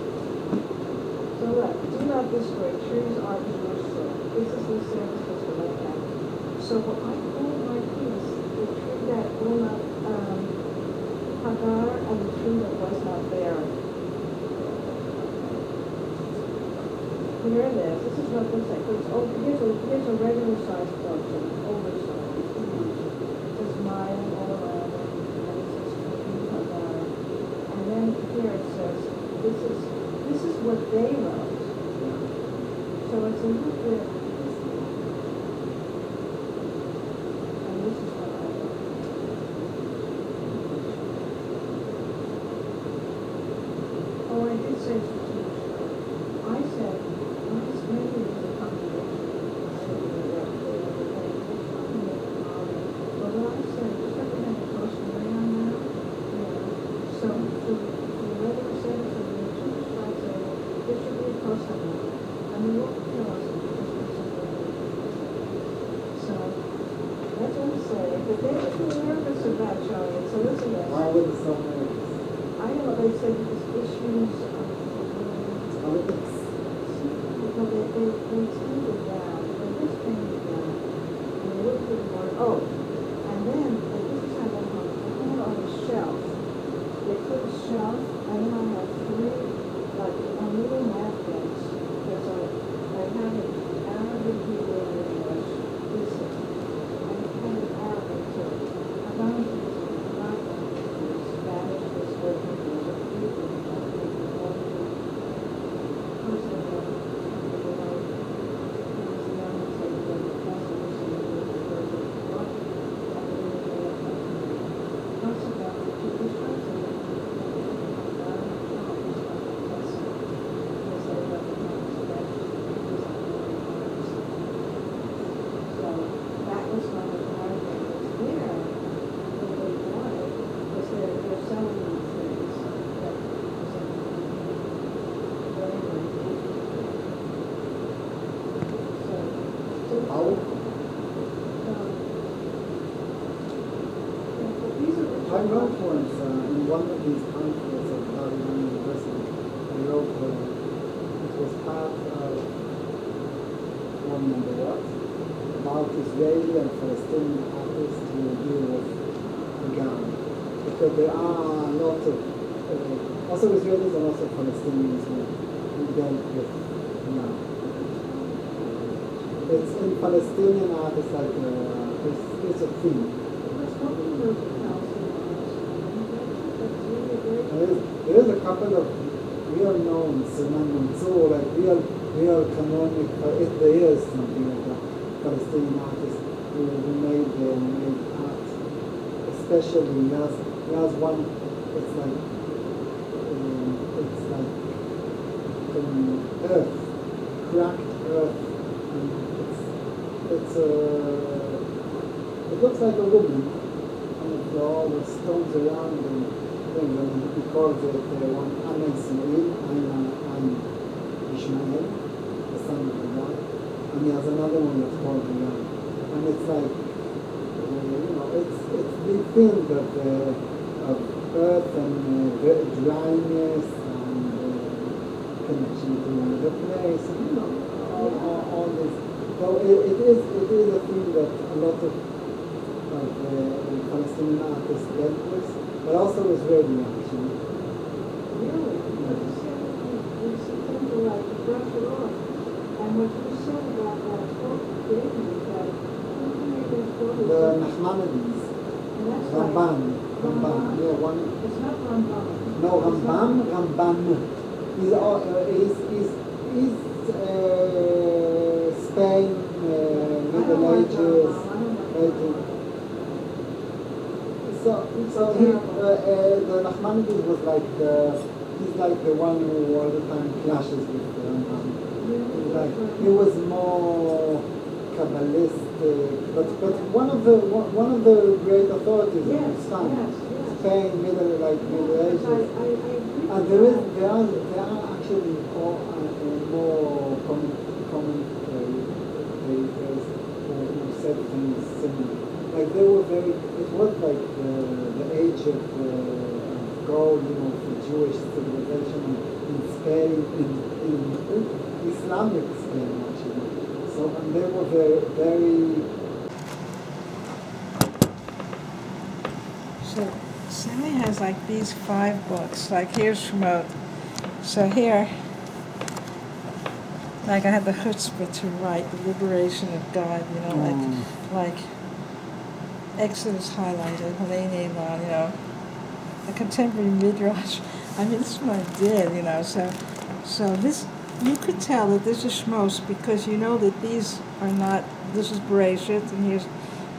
So look, do not destroy. Trees aren't destroyed. This is the same as what I have. So what I call like this, the tree that will not, Hagar and the tree that was not there. Here it is. This is what this like. Here's a regular sized book, so it's oversized. It's mine all around it, and it says tree Hagar. And then here it says, this is what they wrote. So it's a little bit. And this is what I wrote. Oh, I did say it's too short. I said, maybe it's a combination. But what I said, just like we had the Costa Rica on that, so the regular sentence of the two strikes say, there should be a Costa Rica. And they won't kill us if we just put something in. So, that's what I'm saying. But they were too nervous about showing it, so listen to this. Why were they so nervous? I don't know, they said because issues of Politics. well, they turned it down. They just turned it down. And they looked at more. Oh, and then this is how they hung it. They hung it on a shelf. They put a shelf, and then I have three, like, on little napkins. Because I have it Arabic, Hebrew, and English. This is, and it had an Arabic too. I found it not Spanish, this word, Hebrew, but Hebrew. How? I wrote once in one of these pamphlets at Helen University. I wrote it was part of one number what about Israeli and Palestinian artists who deal with the Gaza. Because there are lots of also Israelis and also Palestinians who dealt with Gaza. It's in Palestinian art. It's like it's a theme. There is a couple of real known Sinan Mansour, like real canonic. There is something like a Palestinian artist who made art, especially he has one. It's like earth, cracked earth. And it looks like a woman on the floor with stones around and things, and he calls it one Anna Ismail, Anna Ishmael, the son of God, and he has another one that's called Riyad. And it's like, it's the thing of earth and dryness and connection to the place, and all this. So it is a thing that a lot of Palestinian artists dealt with, but also Israeli actually. Really? You tend to like brush it off. And what you said about that book gave me that who made this book? The Nachmanides, And that's Ramban, Ramban. yeah, one. It's not Ramban. No, Ramban. He's Spain, Middle Ages. So the Nachmanides was he's like the one who all the time clashes with the Ramban. He was more Kabbalistic, but one of the great authorities in his time. Spain, Middle Ages. And there are actually more commentators who said things similar. Like they were it was like the age of gold, for Jewish civilization in Spain, in Islamic Spain actually. So, and they were very. So Sally has like these 5 books. Like here's Shemot. So here, like I had the chutzpah to write the liberation of God, like Exodus highlighted, Helene, the contemporary midrash. I mean, this is what I did, So this, you could tell that this is Shmos because you know that these are not. This is Bereshit and here's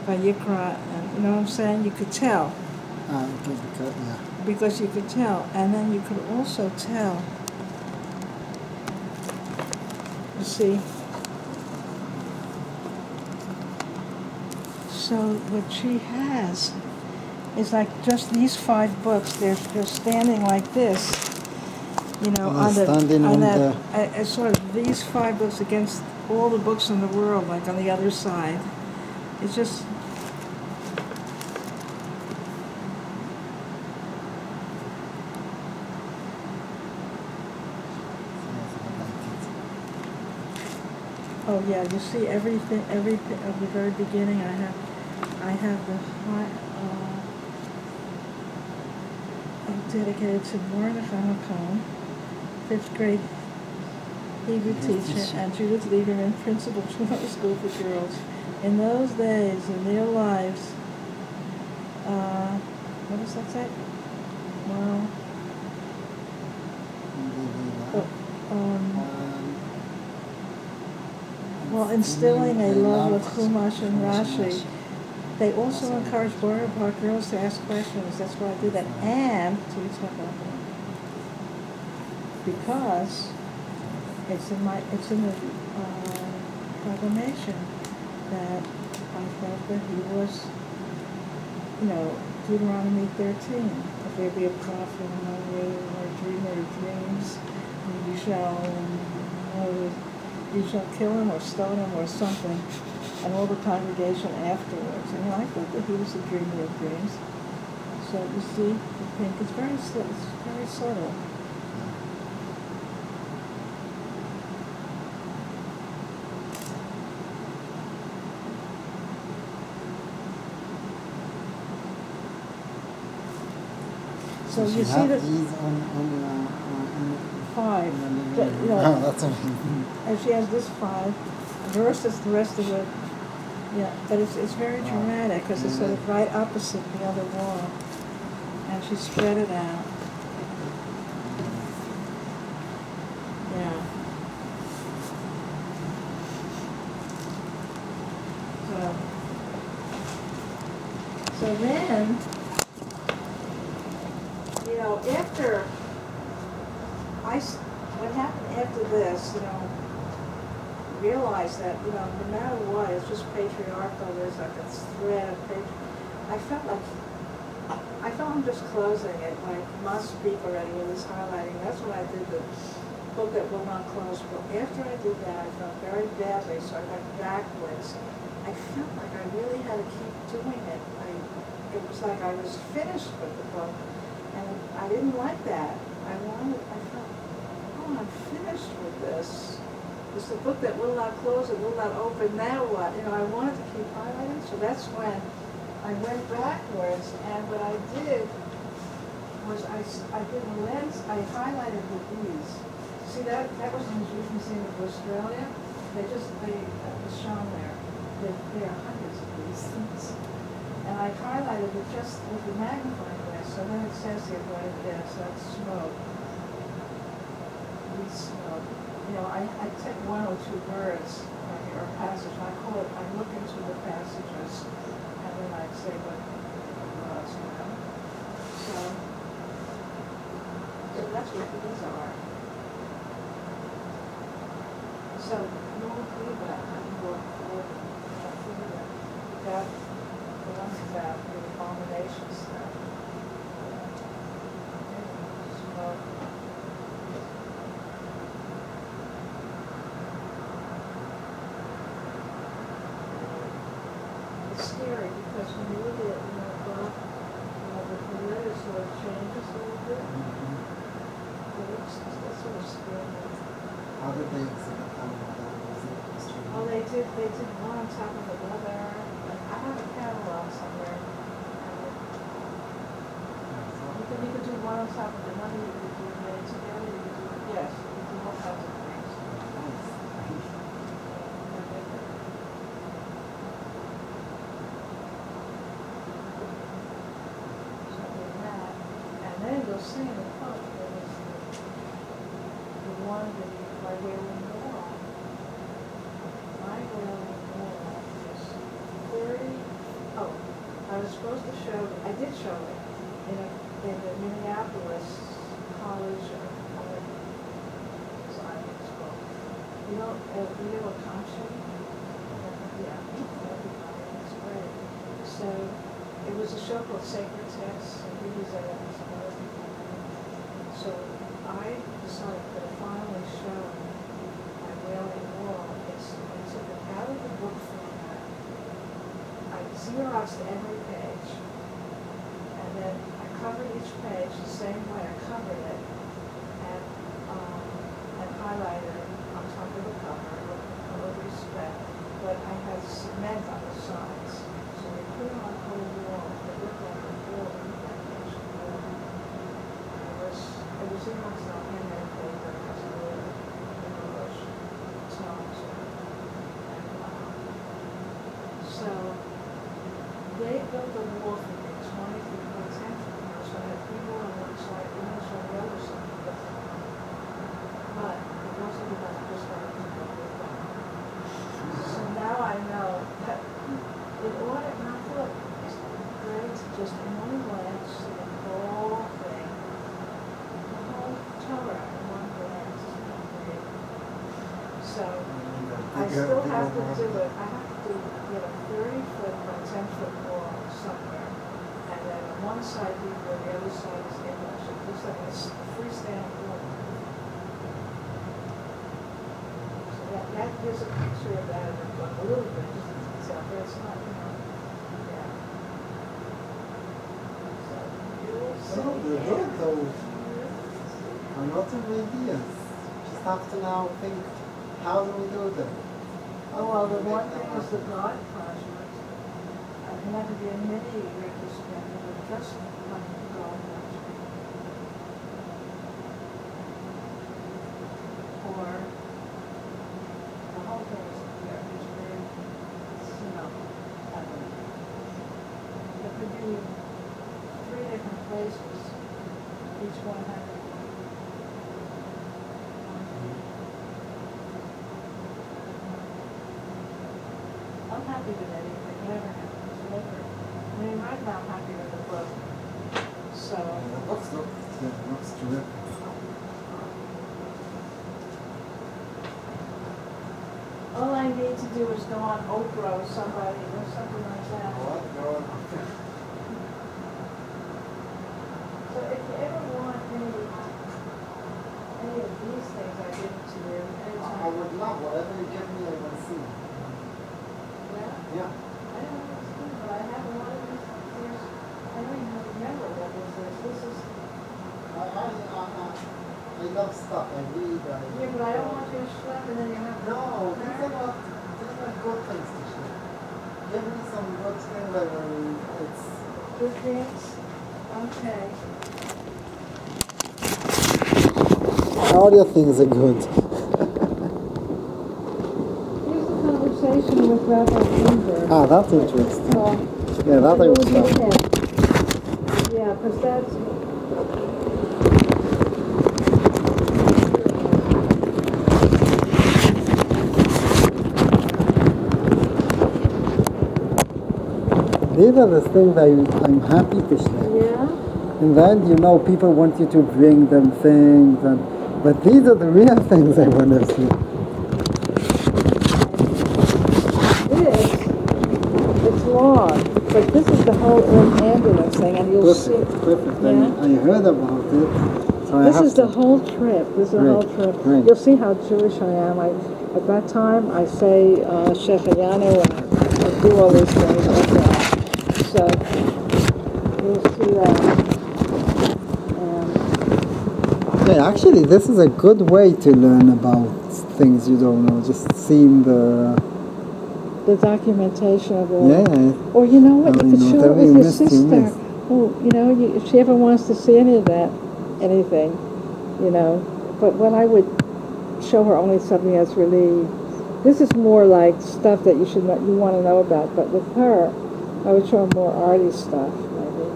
Vayikra, and you know what I'm saying. You could tell. Because you could tell, and then you could also tell. You see. So what she has is like just these 5 books. They're standing like this, sort of these 5 books against all the books in the world, like on the other side. It's just. Oh yeah, you see everything at the very beginning. I have the dedicated to Mordechai Hakom, 5th grade Hebrew teacher, and Judith Lieberman, principal of school for girls. In those days, in their lives, what does that say? Well, instilling a love with Chumash and Rashi. They also encourage Bora Bar girls to ask questions. That's why I do that. And because it's in the proclamation that I felt that he was, Deuteronomy 13. If there be a prophet among you or a dreamer of dreams, you shall kill him or stone him or something. and all the congregation afterwards. And I thought that he was a dreamer of dreams. So you see the pink, it's very subtle. So you see that these on 5. Oh, that's amazing. And she has this 5 versus the rest of it. Yeah, but it's very dramatic because it's sort of right opposite the other wall, and she spread it out. Yeah. So then, after what happened after this, realized that, no matter what, it's just patriarchal, there's like a thread of I felt I'm just closing it, like must speak already with this highlighting. That's when I did the book that will not close. But after I did that, I felt very badly, so I went backwards. I felt like I really had to keep doing it. It was like I was finished with the book, and I didn't like that. I felt, oh, I'm finished with this. It's the book that will not close, it will not open, now what? I wanted to keep highlighting, so that's when I went backwards, and what I did was I did a lens, I highlighted with these. See, that was in the Museum of Australia. They was shown there. There are hundreds of these things. And I highlighted it just with the magnifying glass, so then it says here what it is, that's smoke. Smoke. I take 1 or 2 words or passage, and I look into the passages, and then I say what it was, So that's what these are. So, no feedback, I can go forward, we got the ones about the abomination stuff. Smoke. Scary because when you look at it in the book, the letters sort of changes a little bit. But that's sort of scary. How did they exhibit that? Oh, they did one on top of another. I have a catalog somewhere. You could do one on top of another, you could do it together, you could do, yes, you could do all kinds of things. You'll see in the book there was the one that my wailing wall. My wailing wall is 30. Oh, I was supposed to show. I did show it in the Minneapolis College of Design School. A country. Yeah, it's great. So it was a show called Sacred Texts, and he was at it. So I decided that if I only show my wailing wall, I took it out of the book format. I Xeroxed every page, and then I covered each page the same way I covered it, and highlighted it on top of the cover with respect. But I had cement on the sides, so we put it on the whole wall. It looked like a wall. It was in my cell in their paper because I wrote in English songs. So they built a wall for me, 20 feet by 10 feet. So I had people on one side, English on the other side. But it wasn't enough just for me to go with them. So now I know that in order not to look, it's great to just in one glance see the whole thing. So I still have to do it. I have to get a 30-foot by 10-foot wall somewhere, and then on one side Hebrew, the other side is English. It looks like a freestanding wall. So that gives a picture of that in the book a little bit. They're good though. A lot of ideas. Just have to now think, how do we do them? Oh, well, the one thing is the God project. It can have to be a mini retrospective, but just like the God project. Or the whole thing is very, you know, I don't know. It could be 3 different places, each one having. I'm happy with anything, whatever happens, whatever. I mean, right now I'm happy with the book. So, Looks terrific. all I need to do is go on Oprah or somebody or something like that. So if you ever want any of these things, I give it to you. I would love whatever you give me, I will see. Yeah? Yeah. I don't understand, but I have a lot of these things. I don't even remember what this is. This is, I love stuff. I read. yeah, but I don't want you to schlep and then you have to. No, these are good things to share. Give me some good things that it's. Good things? Okay. Audio things are good. Here's the conversation with Rabbi Greenberg. Ah, that's interesting. Well, Yeah, that I it would was love. okay. Yeah, because that's. These are the things I'm happy to share. Yeah? And then, people want you to bring them things, but these are the real things I want to see. It's long, but this is the whole ambulance thing, and you'll see. Perfect. Yeah? I heard about it. So This is the whole trip. This is the whole trip. Right. You'll see how Jewish I am. At that time, I say Shechayanu and I do all these things like that. So you'll see that. Yeah, actually, this is a good way to learn about things you don't know. Just seeing the documentation of all. Yeah. Or you know what? You could show it with your sister. Missed. Oh, if she ever wants to see any of that, anything, But when I would show her only something that's really, this is more like stuff that you want to know about. But with her, I would show her more arty stuff, maybe.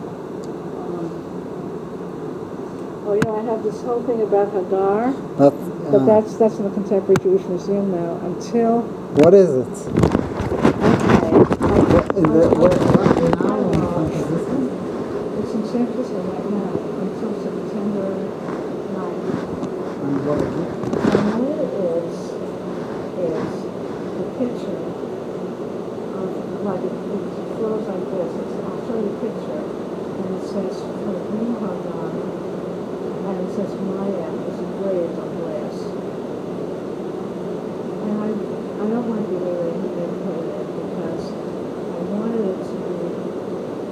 I have this whole thing about Hagar, but that's in the Contemporary Jewish Museum now. Until what is it? It's in San Francisco right now until September 9th. And what is it? And what it is the picture of, it flows like this. I'll show you a picture, and it says, for me, Hagar, and it says, Maya is engraved on glass. And I don't want to be really incoherent because I wanted it to be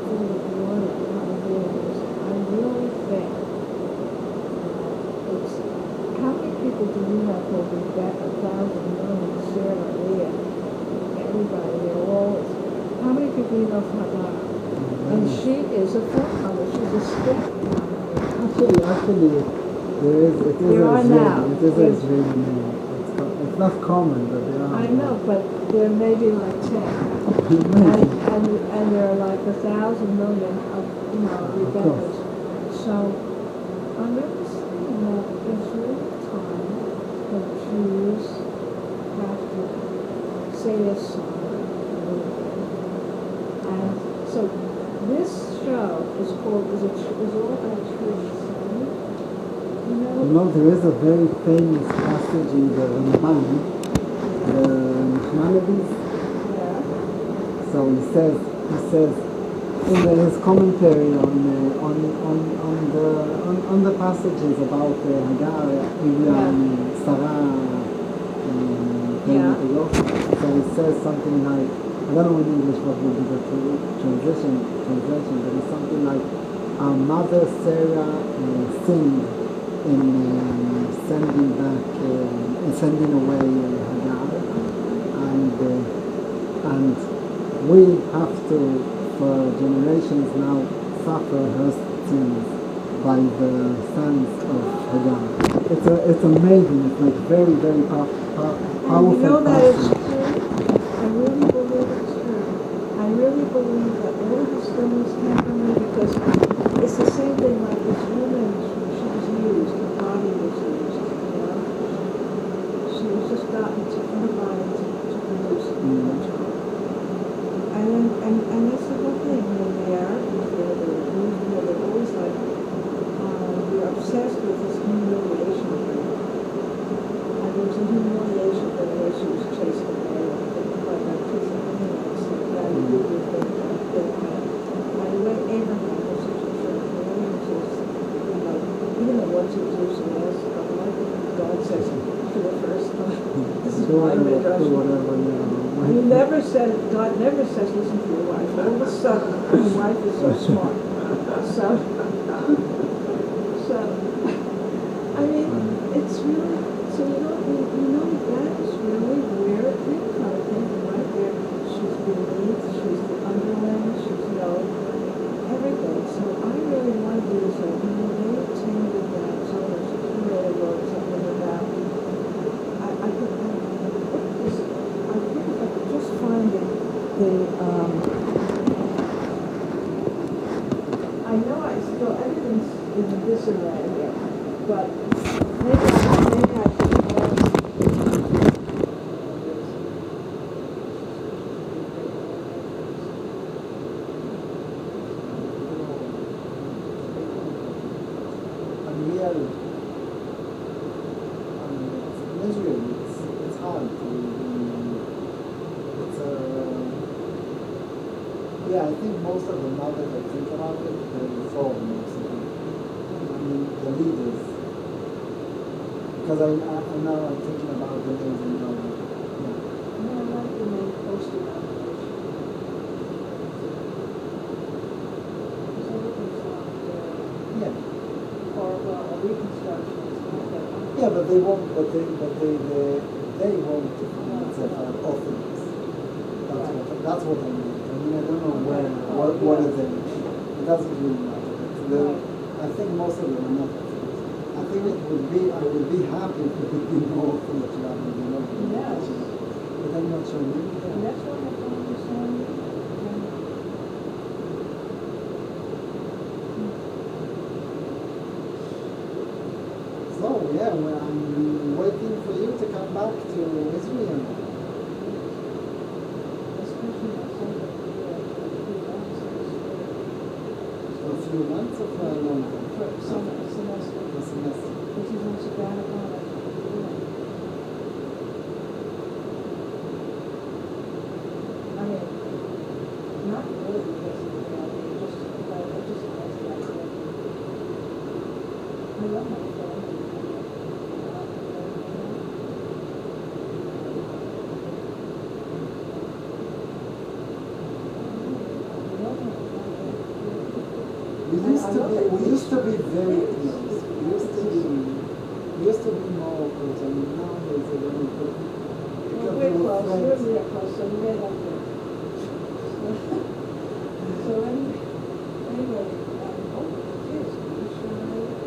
full of water. I really think it's, how many people do you have who will be back 1,000 million, Sarah, Leah, everybody, they're all, how many people you know from Hagar? And she is a forefather, she's a step. Actually, There are now. It is a Israeli name. It's not common, but there are. I know, but there may be like 10. and there are like 1,000 million of, Rebecca's. So, I'm really saying that there's really time that Jews have to say their song a little bit. And so, this show is all about trees. There is a very famous passage in the Ramban, the Nachmanides. Yeah. So he says in his commentary on the passages about Hagar, Miriam, Sarah, so he says something like, I don't know in English what would be the translation, but it's something like, our mother Sarah sinned in sending back, in sending away Hagar, and we have to, for generations now, suffer her sins by the sons of Hagar. It's amazing. It's like very, very powerful. And you know that it's true. I really believe it's true. I really believe that all of these things came from me because it's the same thing like this woman, she was used, her body was used, you know. She was just gotten to her body to produce a child. And that's the whole thing. You know, the Arabs, they're always like, we're obsessed with this humiliation thing. And there was a humiliation thing where she was chased away, like a piece of peanuts, like that, and we would think that, and the way Abraham was such a jerk, really was just, you know, he didn't know what to do, so he asked God, like God says for the first time, this is my midrash. He never said, God never says, listen to your wife. All of a sudden, your wife is so smart. So, I mean, it's really, so you know that is really where it came from. I think right there, she's beneath, she's the underling, she's, you know, everything. So I really want to do this, like, you know, they attended that so much. She really wrote something about, I think if I could just find it, I know I still, everything's in disarray here, but maybe I It's hard to, yeah, I think most of the mothers that think about it, they reform most of it. I mean, the leaders. Because I know I'm thinking about the things in the I like the name post-evaluation. Because everything's out there. yeah. Or, well, a reconstruction is not that one. Yeah, but they won't. But they won't orphans. That's what I mean. I mean, I don't know where. What is it? It doesn't really matter. I think most of them are not. I think I would be happy if it would be more orphanage rather than orphanage. Yes. But I'm not sure. Maybe And that's what I don't understand. So yeah, well, I'm waiting for you to come back to Israel. Especially my son, For a few months or for a long time? for semester. For a semester. Which is on sabbatical. I mean, not really because of the reality, just like I just like the idea. I love my family. We used to be very close. We used to be more close. I mean, nowadays it's a little bit. Well, we're close, we're close, so we made up there. So anyway, oh, yes, we sure made it.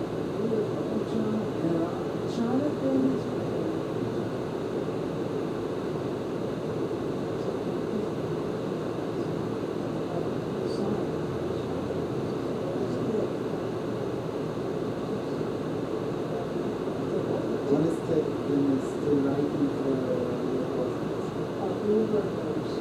Jonathan is Still writing for your courses. Bluebird Rose.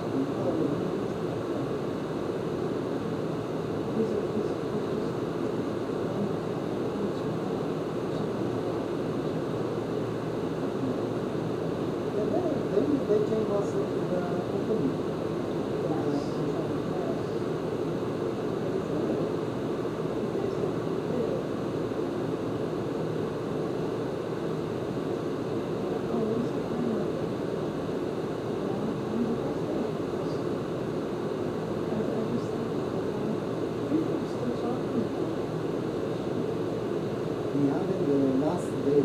we had in the last day,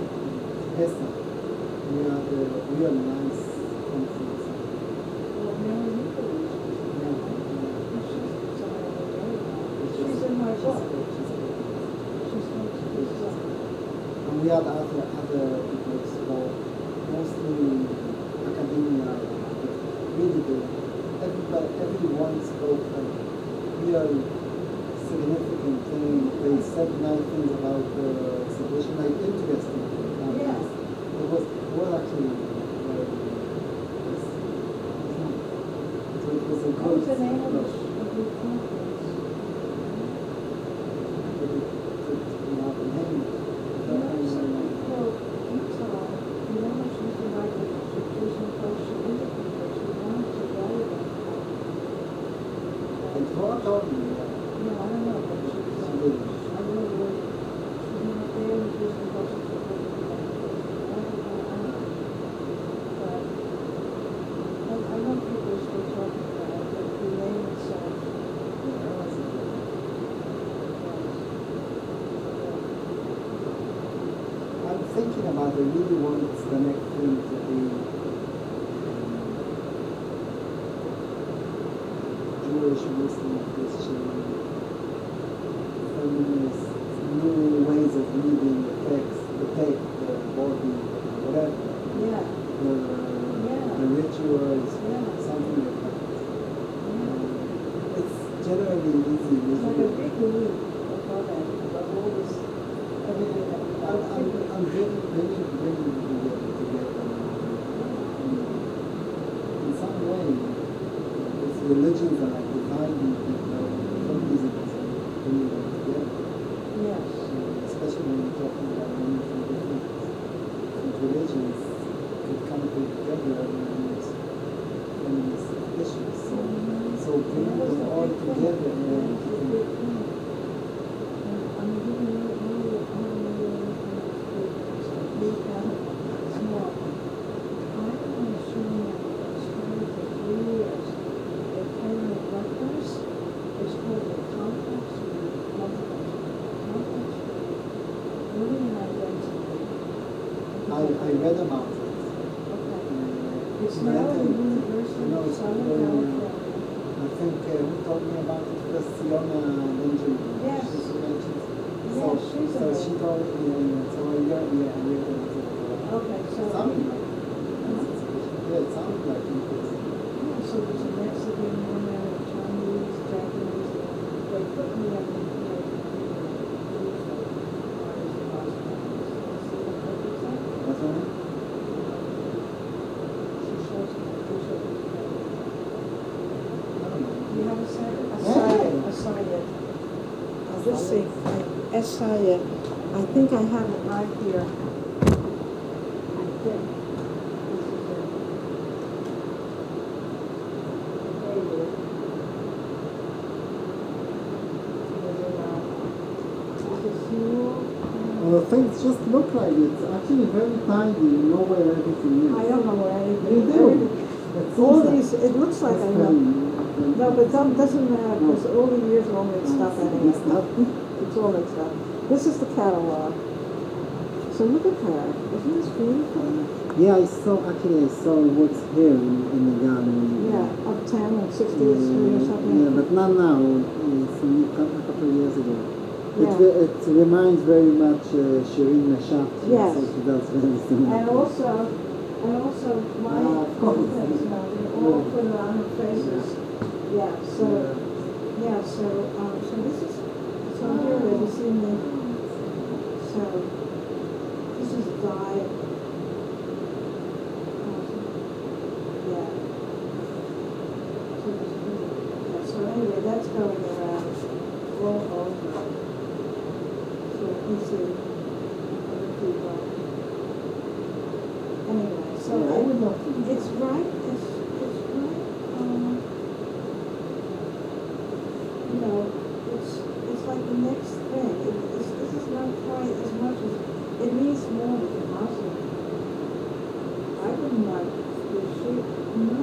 Pesach, we had a real nice conference. Well, Mary Nichols, she's in my book. And we had other people spoke, mostly academia, really good. Everyone spoke like real significant things. They said nice things about the exhibition, like interesting things. Yeah. It was actually very nice. So it was a What good was the name of club. the conference? We have a name. You know, some people, Utah, you know how she used to write the Jewish post, she interviewed her, she wanted to write about that. And Torah told me, No, I don't know, but she was, I don't know where, she was not there in the Jewish post, she was looking for that. I don't know. But, I know people are still talking about it, but the name itself, I'm thinking about, I really want the next thing to be Jewish, Muslim, Christian, feminist, new ways of reading the text, the tape, the body, whatever, yeah, the rituals, yeah. something like that. It's generally easy It's like a reading. big leap above that, above all this, everything that we I'm really eager to get them. In some way, it's religions that are dividing people. It's not easy to bring them together. Yes. Especially when you're talking about many different religions could come together and it's issues. So bringing them all together I read about it. It's now the University I know of it's Southern very, California. I think who told me about it was Siona Benjamin. Yes. She mentioned. Yeah, she's So a- she told me, so I read about it. Okay, so. Sounded like it. Yeah, it sounded like interesting. Yeah, so there's a Mexican woman, a Chinese, Japanese, they put me up in the What's her name? she shows me, she shows me. I don't know. You have a second? Yeah. Asaya. I'll just see, Asaya. I think I have it right here. I think. This is it. There it is. This is small. Well, the things just look like it's actually very tiny. You know where everything is. I don't know where anything. You do. It All seems these, it looks like I know. No, but that doesn't matter, because all the years are all mixed up anyway. It's all mixed up. This is the catalog. So look at her. Isn't this beautiful? Yeah, I saw what's here in the gallery. Yeah, uptown on 60th Street or something. Yeah, but not now. It's a couple of years ago. Yeah. It reminds very much Shirin Nashat. Yes. So she does very similar. And also my of course. things now, they all put it on her faces. Yeah, so this is, so here it is, you see me. So, this is diet. Yeah. So anyway, that's going around all over. So you can see other people. Anyway, so Yeah, I would love to. it's right, you know, it's like the next thing. This is not quite as much as, it means more to the Muslim. I wouldn't like the sheep, no,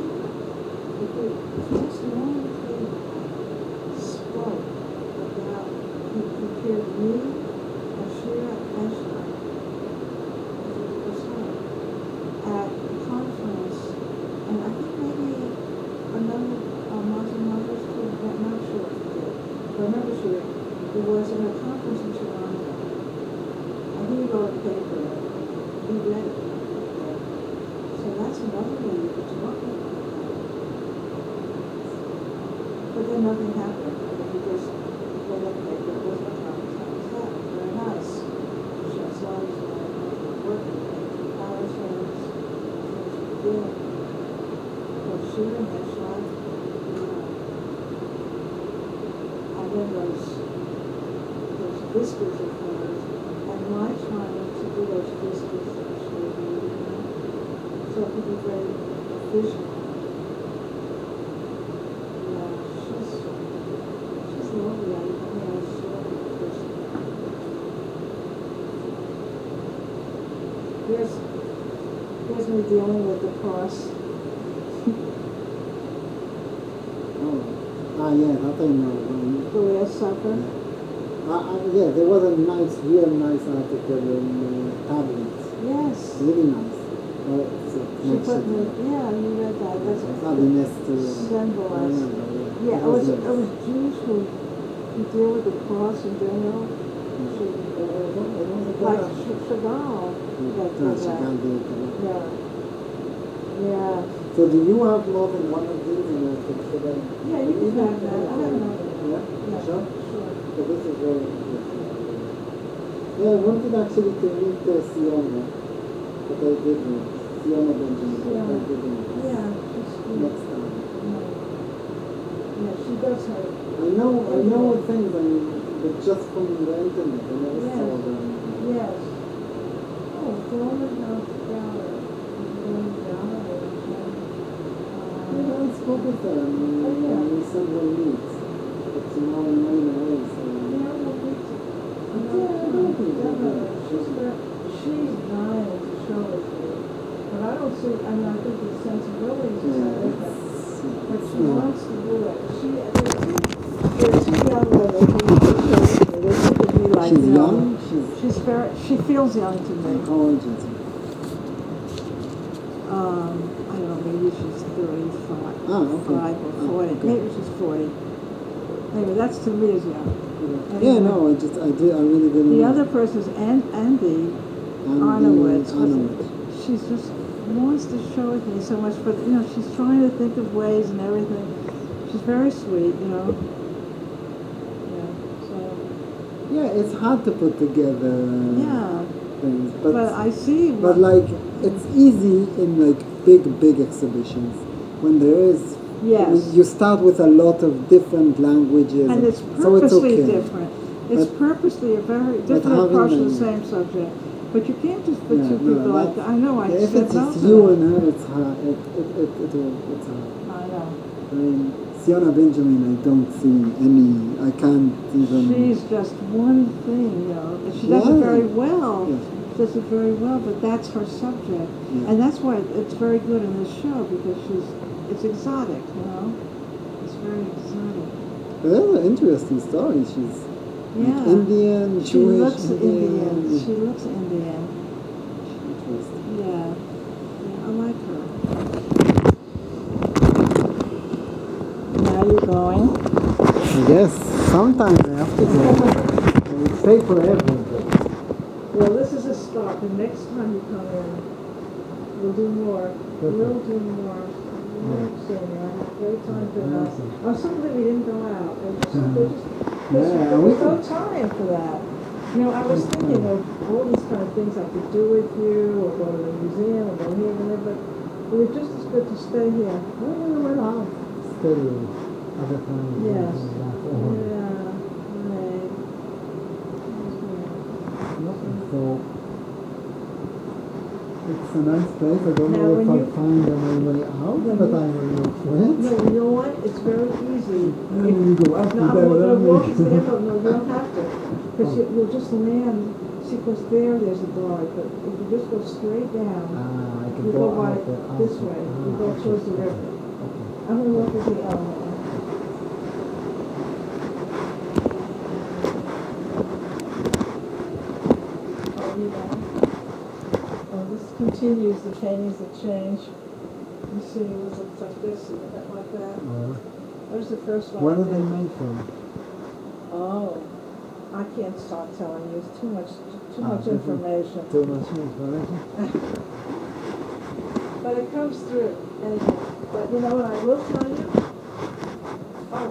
because just one thing spoke about, he compared me, Ashira, remember there was in a conference in Toronto. I think he wrote a paper. He read it. So that's another way you could talk about it. But then nothing happened. I mean, he just read a paper. It wasn't a conference. That was that. Very nice. She has lots of working. Hours doing. Well, shooting that shot. And then those whiskers of hers. And my trying to do those whiskers that she was doing. So it could be very visual. Yeah, she's lovely. I mean, I saw her the first time. Here's me dealing with the cross. Yeah, that I know. The Last Supper. Yeah, there was a real nice article in Tablets. Yes. Really nice. She put me, yeah, you read that. That's symbolize. Yeah, it was Jews who deal with the cross in general. Like Chagall. Yeah. Yeah. So do you have more than one of these? Yeah, you can have that. I have another. Yeah? Sure? Sure. So this is very interesting. Yeah, I wanted actually to meet Siona, but I didn't. Siona Benjamin, but I didn't. Yeah, Next time. Yeah, she does her. I know things, but just from the internet, I never saw them. Yes. Oh, Dorman House Gallery. Yeah, I spoke with them in several weeks, but now I'm not away, so... Yeah, I don't think so. She's dying to show it to you. But I don't see, I mean, I think the sensibilities is everything. But she wants to do it. They're two young women who show it to me. They seem to be like, she's young? She feels young to me. How old is she? I don't know, maybe she's 35 okay. or 40. Okay. Maybe she's 40. Anyway, that's to me is young. Yeah, anyway, no, I really didn't the know. other person's Andy Arnowitz. She's just wants to show it to me so much, but she's trying to think of ways and everything. She's very sweet, Yeah, so. Yeah, it's hard to put together things, but I see. But it's easy in big exhibitions when there is. Yes. You start with a lot of different languages, and it's so it's purposely okay. different. It's purposely a very different approach to the same subject. But you can't just put two people like that. I know. If it's just you and her, it's hard. It's hard. I know. I mean, Siona Benjamin, I don't see any. I can't even. She's just one thing, She does it very well. Yes. She does it very well, but that's her subject, Yeah. and that's why it's very good in this show because it's exotic, It's very exotic. But that's an interesting story. She's Indian, She Jewish. looks Indian. She looks Indian. Interesting. Yeah, I like her. Now you're going. I guess sometimes I have to go. It would take forever. Well, this is a start. The next time you come in, we'll do more. We'll do more. I had a great time for that. Oh, something we didn't go out. There was no time for that. I was thinking of all these kind of things I could do with you, or go to the museum, or go here and there, but it was just as good to stay here. Oh, went out. Stay other times. Yes. Yeah. Right. So it's a nice place. I don't Now, know if when I'll find on my way out, but I will look for it. No, you know what? It's very easy. When you go up, No, you I'm better going to walk make there, but no, you don't have to. Because you'll just land. See, because there's a guard, but if you just go straight down, I can you go out right this way. You go towards the river. I'm going to look at the elevator. This continues the paintings that change. You see, it looks like this, and like that. There's the first one. Where are they made from? Oh, I can't stop telling you. It's too much this is information. Too much information. But it comes through anyway. But you know what I will tell you? Oh,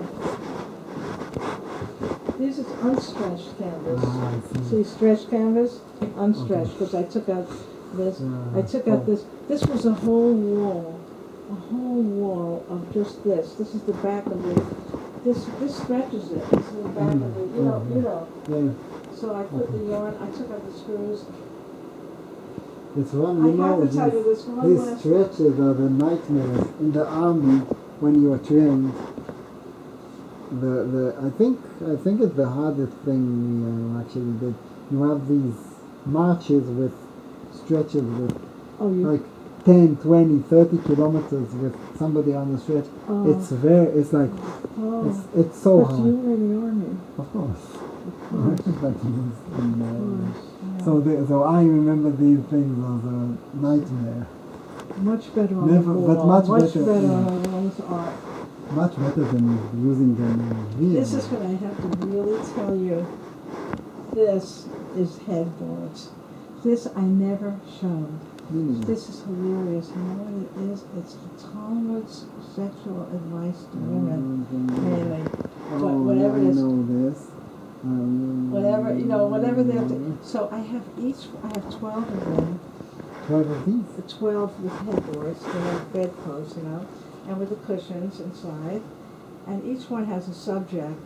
this is unstretched canvas. I See, stretched canvas, unstretched, because I took out this. I took out this. This was a whole wall of just this. This is the back of the. This stretches it. This is the back of the. You know. Yeah. So I put the yarn. I took out the screws. It's one, I have to tell you this one these last- stretches are the nightmares in the army when you are trained. I think it's the hardest thing we actually did. You have these marches with stretches with Oh, you. like 10, 20, 30 kilometers with somebody on the stretch. Oh. It's like Oh. it's so But hard. you were in the army. Of course. Of course. But yes, and, Yeah. so I remember these things as a nightmare. Much better on Never- the but wall. much Much better, better yeah. on one's art. Much better than using them here. This is what I have to really tell you. This is headboards. This I never showed. Really. This is hilarious. You know what it is? It's the Talmud's sexual advice to women, mainly. But whatever I it is, know this. whatever they're. So I have 12 of them. 12 of these? The 12 with headboards, they're like bedposts, and with the cushions inside. And each one has a subject,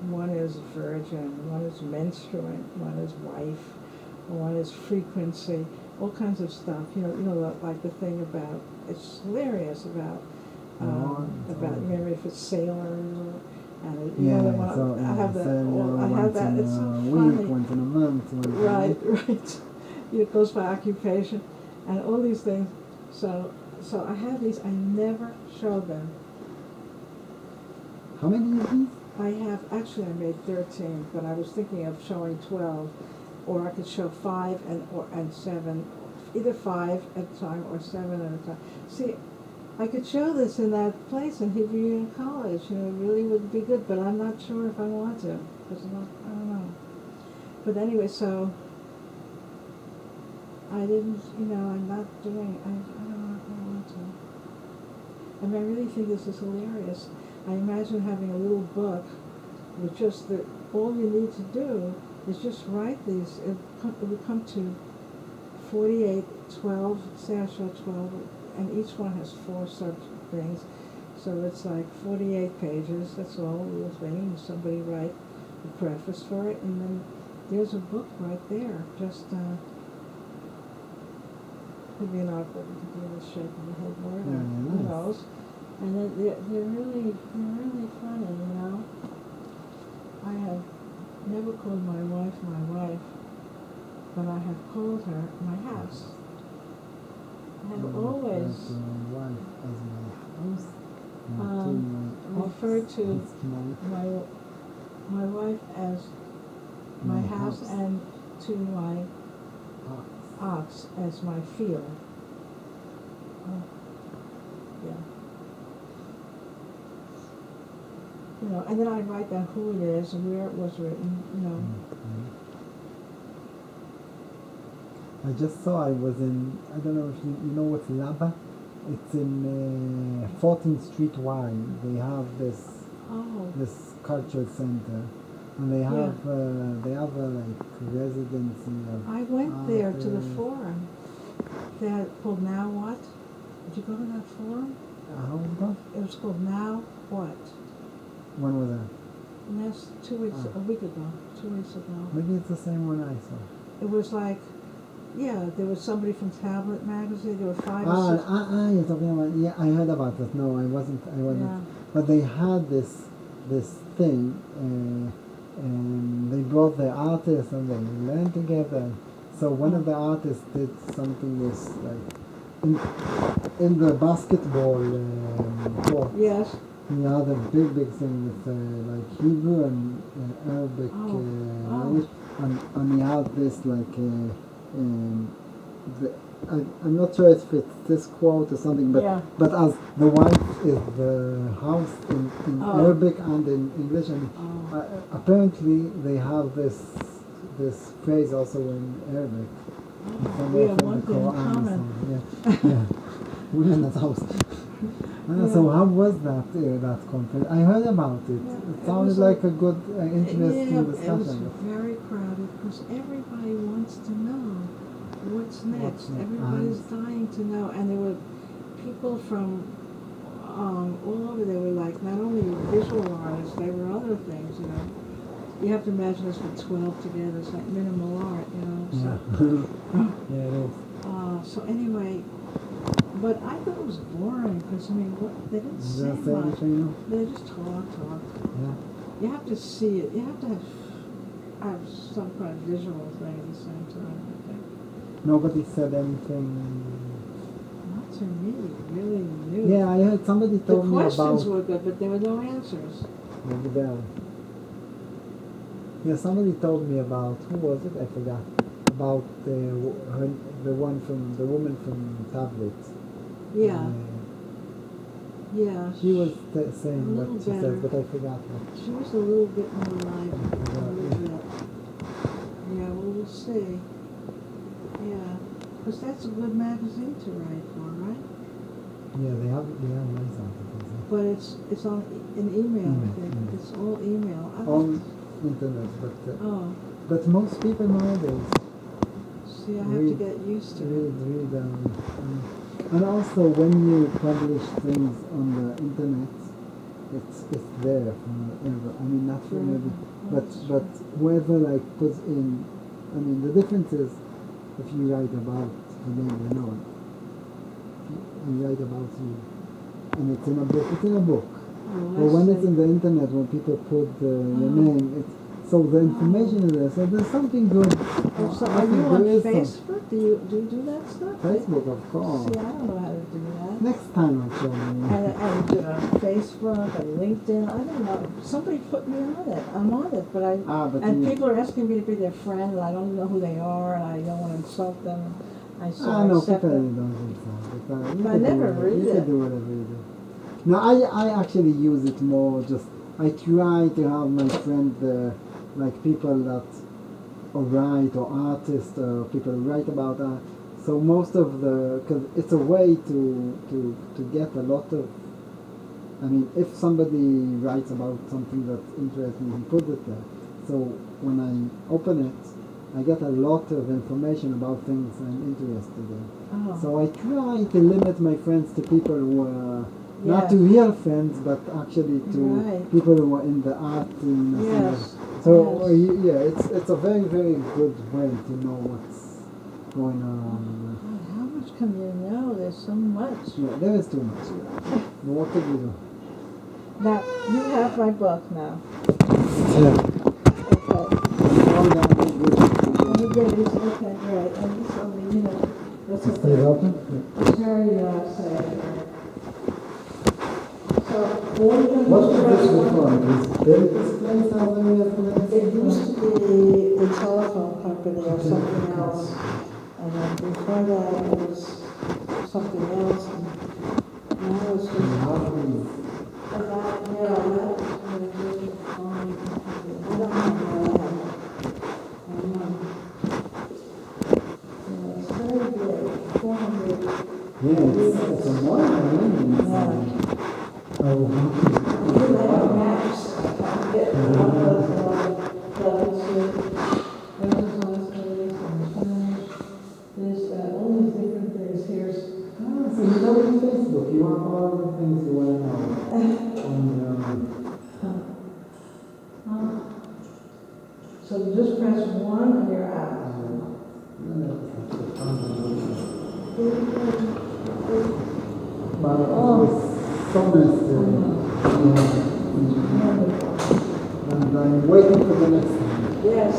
one is virgin, one is menstruant, one is wife, one is frequency, all kinds of stuff. Like the thing about, it's hilarious about remember if it's sailors and I have that. It's so funny. Once in a month. Right. It goes by occupation and all these things. So I have these. I never show them. How many of these? I made 13, but I was thinking of showing 12, or I could show 5 and 7, either 5 at a time or 7 at a time. See, I could show this in that place in Hebrew Union College. It really would be good, but I'm not sure if I want to, because I don't know. But anyway, so I didn't, I'm not doing, I don't know if I want to. And I really think this is hilarious. I imagine having a little book with just all you need to do is just write these. It would come to 48, 12, say I show 12, and each one has 4 such things. So it's like 48 pages, that's all, little thing. Somebody write the preface for it, and then there's a book right there. Just could be an article, it could be in the shape of a headboard, or who knows. And they're really funny, I have never called my wife, but I have called her my house. I have always Wife as my house. referred to my wife as my house and to my ox as my field. Yeah. And then I write down who it is and where it was written, I just saw I was in, I don't know if you know what's Laba? It's in 14th Street Y. They have this cultural center. And they have like residency of I went there to the artists. forum. That called Now What? Did you go to that forum? How was that? It was called Now What? When was that? And that's 2 weeks, a week ago, 2 weeks ago. Maybe it's the same one I saw. It was like, there was somebody from Tablet magazine. There were 5 or 6. You're talking about, I heard about it. No, I wasn't. Yeah. But they had this thing, and they brought the artists and they learned together. So one of the artists did something with in the basketball court. Yes. He had a big thing with like Hebrew and Arabic language, and he had this like I'm not sure if it's this quote or something, but Yeah. but as the wife is the house in Oh. Arabic and in English, and Oh. apparently they have this phrase also in Arabic. We have one thing in common. Yeah. Women's house. So how was that conference? I heard about it. Yeah, It it sounded was like a good, interesting It was discussion. very crowded because everybody wants to know what's next. next? Everybody's dying to know, and there were people from all over. They were like not only visual artists, they were other things. You know, you have to imagine this with 12 together. It's like minimal art. You know. So, Yeah, it is. so anyway. But I thought it was boring because, I mean, they didn't Does say that say much. anything? They just talk. Yeah. You have to see it. You have to have some kind of visual thing at the same time, I think. Nobody said anything. Not to me, really new. Yeah, I heard somebody The told me questions about. were good, but there were no answers. Maybe there. Yeah, somebody told me about, who was it? I forgot. About the woman from Tablet. Yeah, yeah. She was saying A what little she better. said, but I forgot what. She was a little bit more lively. A Yeah. little bit. Yeah, well, we'll see. Yeah, because that's a good magazine to write for, right? Yeah, they have nice articles. But it's on an email. I Email, think. email. It's all email. On internet, Oh, but most people nowadays see, I have to get used to it. read and also when you publish things on the internet, it's there forever. I mean, not forever, but whoever like puts in. I mean, the difference is if you write about the name you know, you write about you, and it's in a book. It's in a book. Oh, But I when see. it's in the internet, when people put your name, so the information is there. So there's something good. Oh, so I are think you on there is some. Facebook? Do you do that stuff? Facebook, of course. See, I don't know how to do that. Next time I'll show you. And Facebook and LinkedIn. I don't know. Somebody put me on it. I'm on it, but But and you, people are asking me to be their friend, and I don't know who they are, and I don't want to insult them. I no, accept people it. don't think so. You But I can never do read You it. can do whatever you do. No, I actually use it more. Just I try to have my friend like people that write or artists or people who write about art. So most of because it's a way to get a lot of. I mean, if somebody writes about something that's interesting, he puts it there. So when I open it, I get a lot of information about things I'm interested in. Oh. So I try to limit my friends to people who are not Yeah. to real friends, but actually to Right. people who are in the art scene. or something. Yes. So Yes. yeah, it's a very very good way to know what's going on. God, how much can you know? There's so much. Yeah, there is too much. But what could we do? Now you have my book now. Yeah. Okay. All that is good. And the goodies, okay, great. And this only, you know, that's It stays open? It's very safe. So, all you can What do was this is before? This built this place out there? it used to be a telephone company or something else. And then before that it was something else. And now it's just, and that, yeah, that, I don't know how that happened. I don't know. Yeah, it's very big, 400. Yeah, it's a modern Yeah. Oh, You have maps. Get one of those levels here. There's a last place and there's all these different things. Here's so you don't use Facebook. You have all the things you want to know. so you just press one and you're out. But so nice to and I'm waiting for the next one. Yes.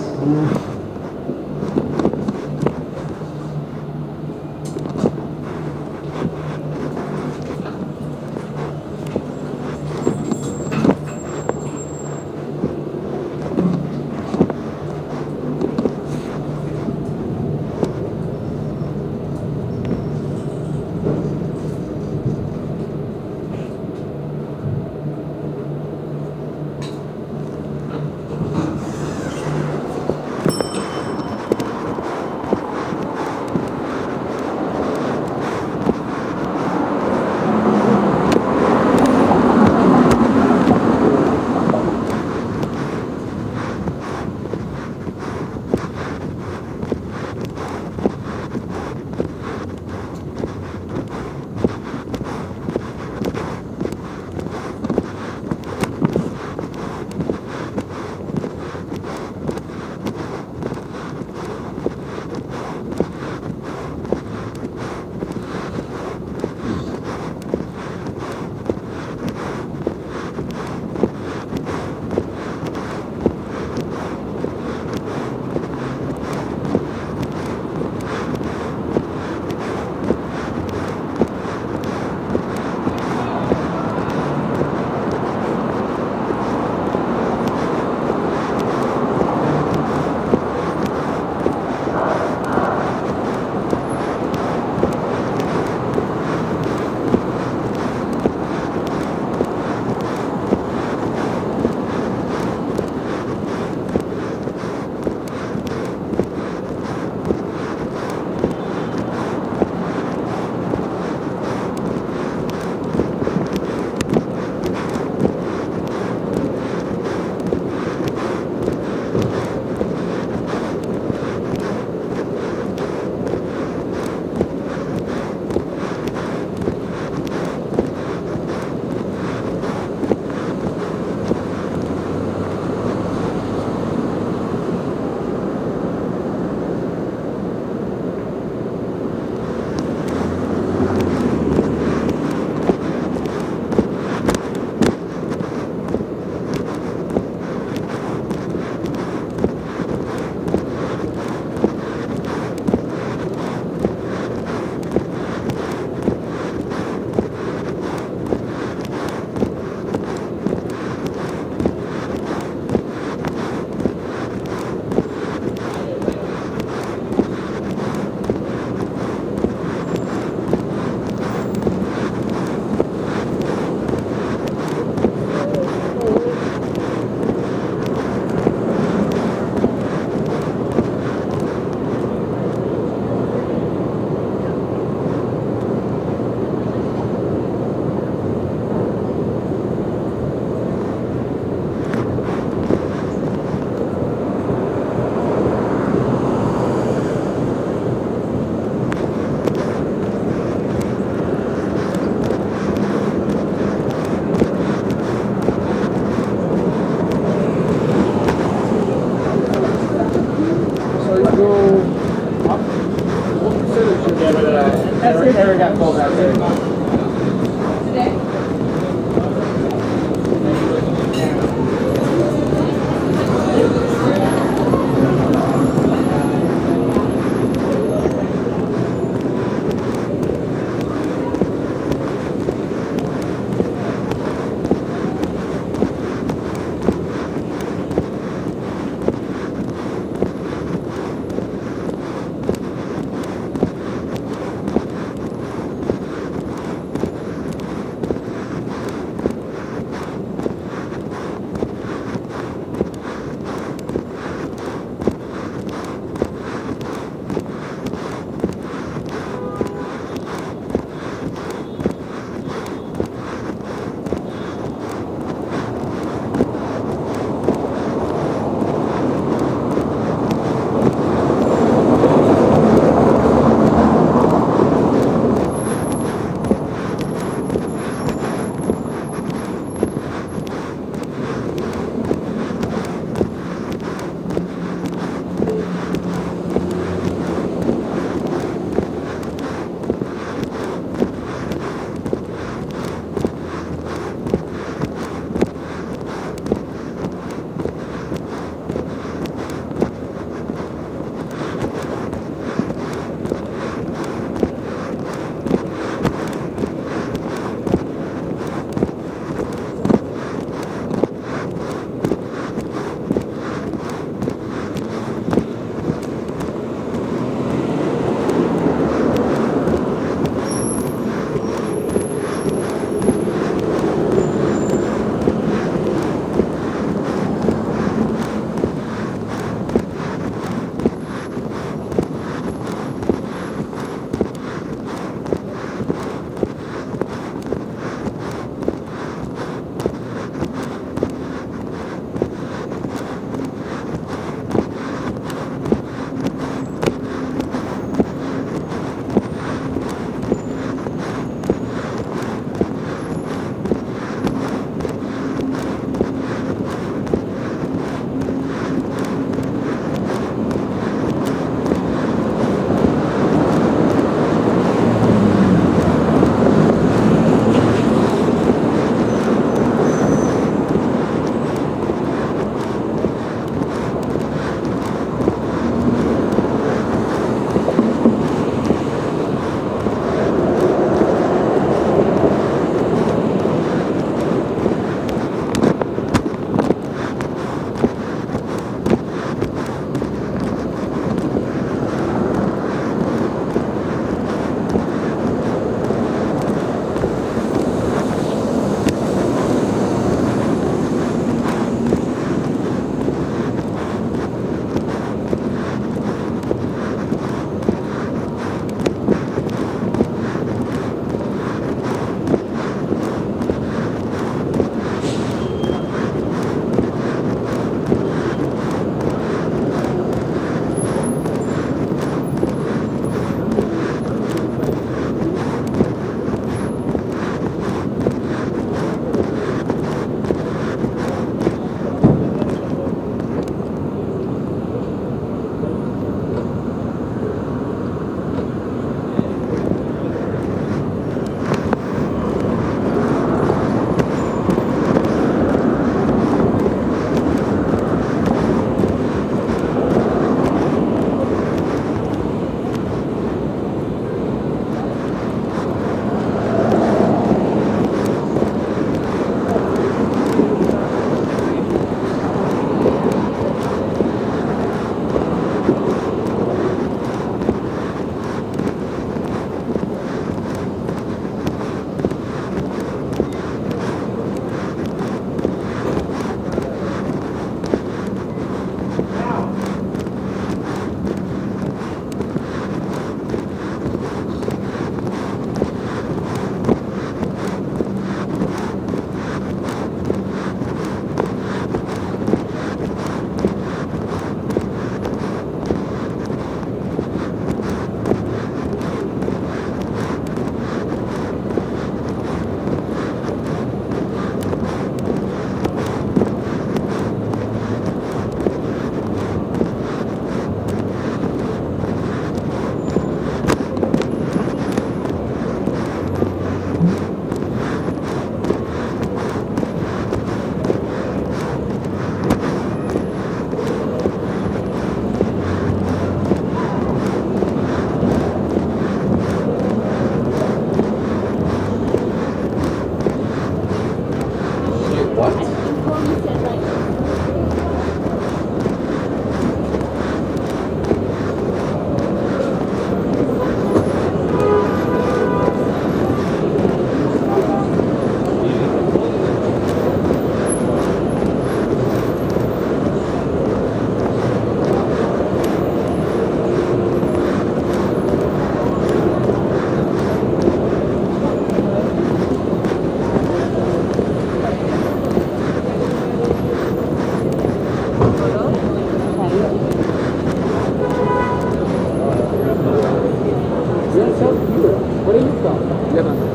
Where are you from? Lebanon.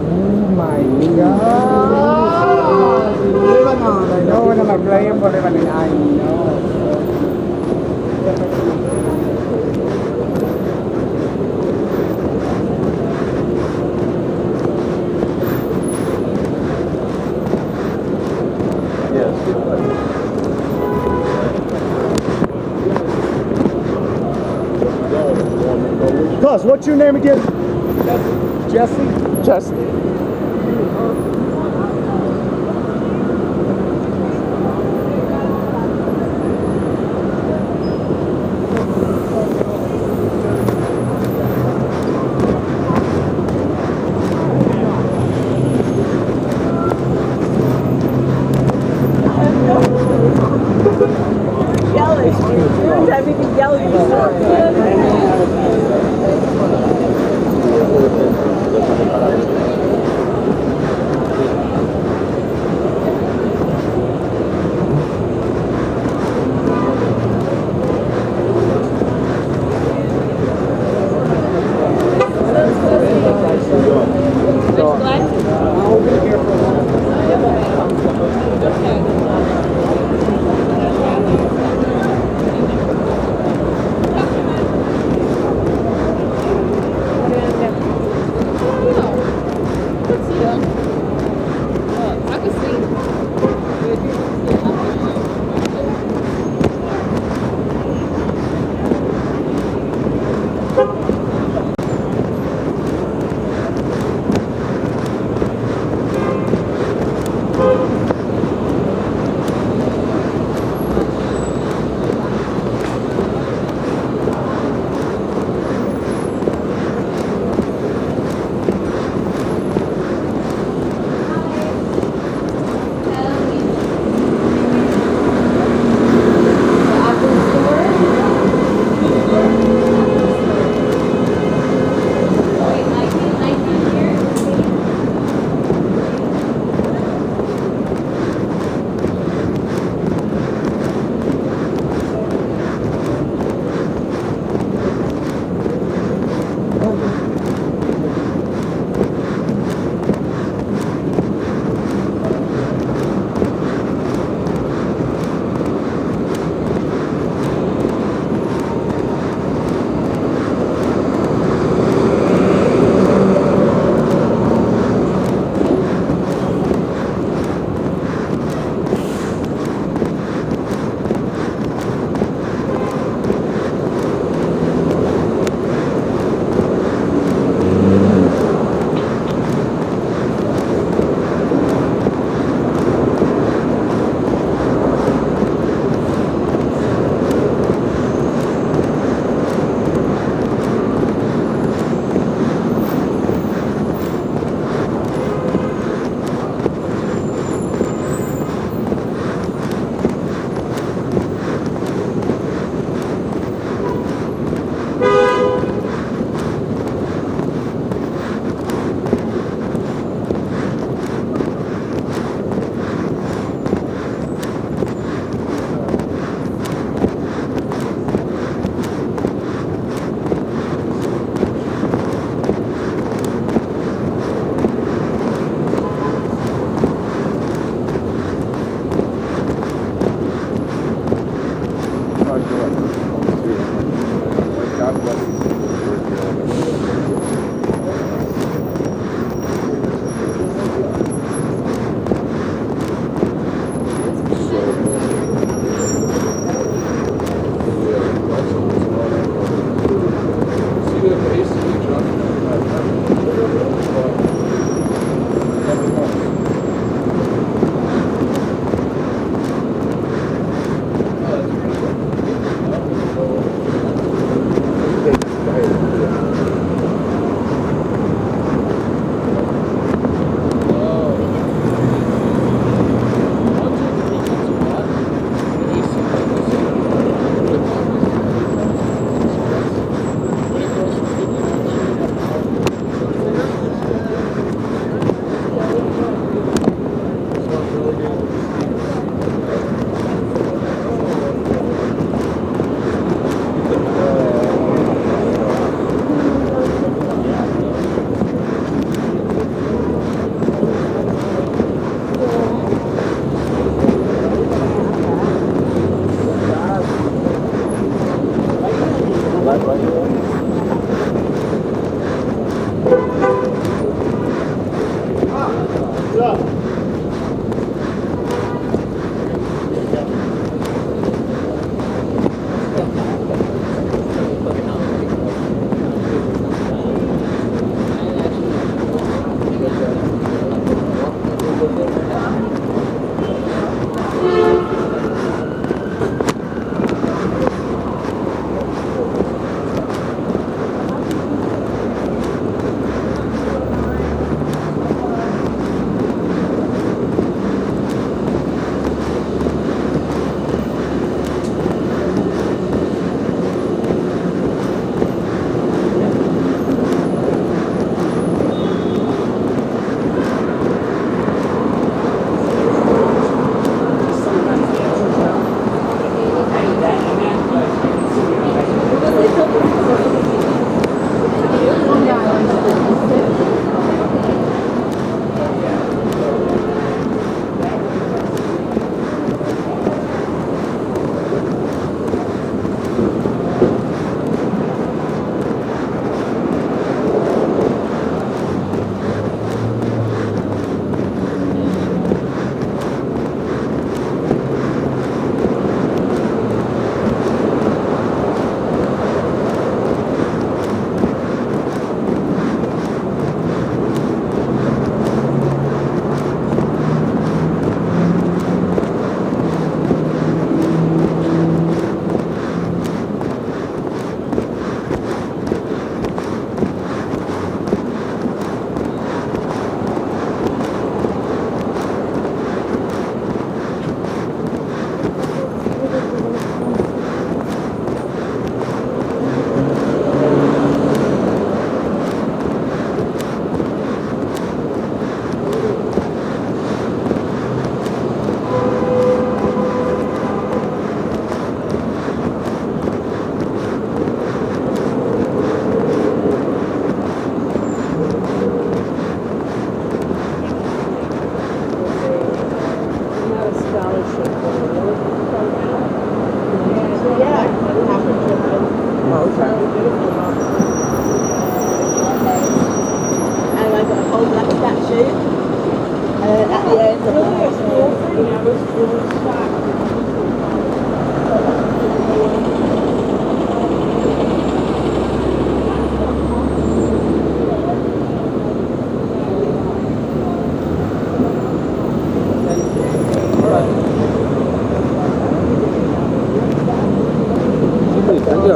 Oh my God! Lebanon, I know when I'm playing for Lebanon, I know. Cuz, what's your name again? Jesse. Jesse. Jealous. Every time you can yell at you.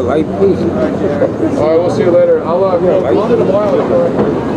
Light piece. All right, we'll see you later. I'll London tomorrow.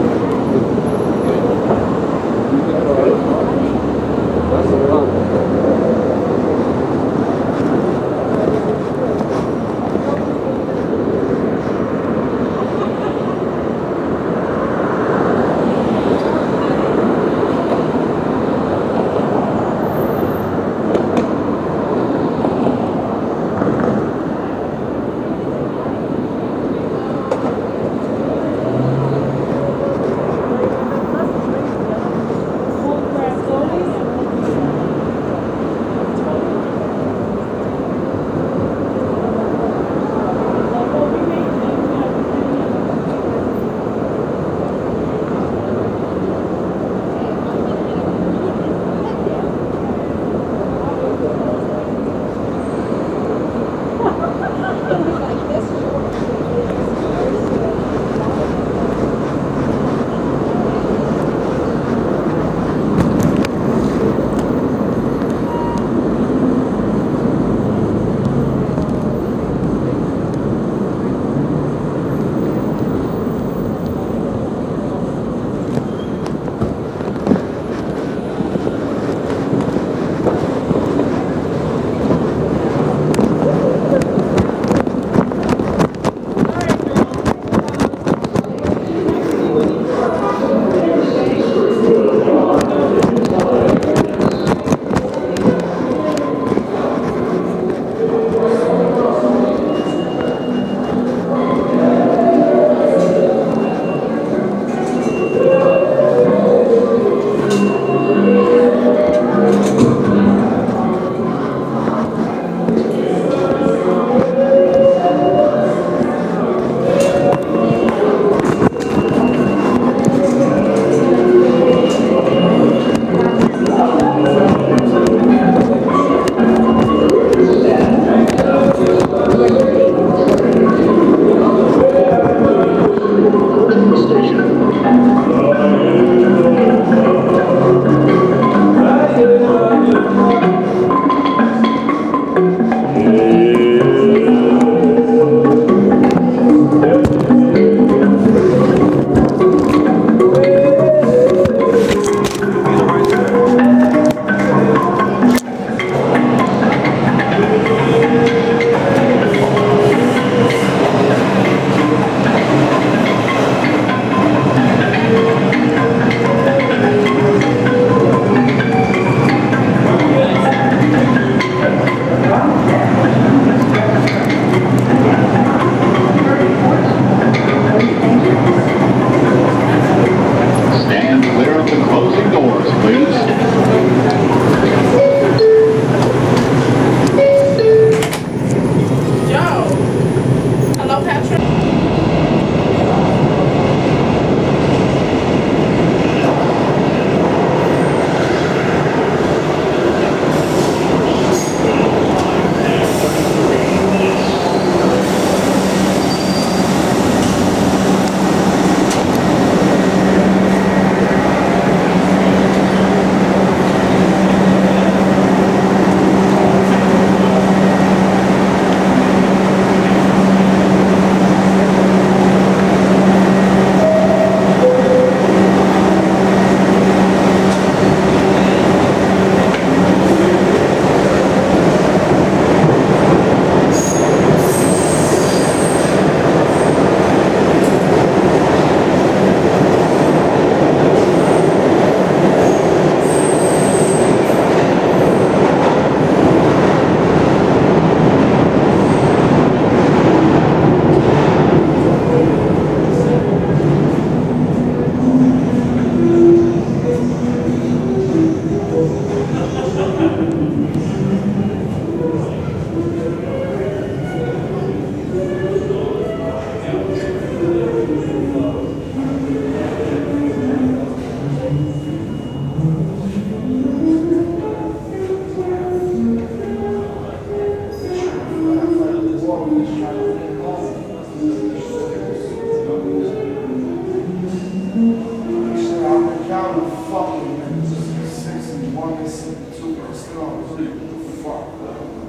One is super strong, really far.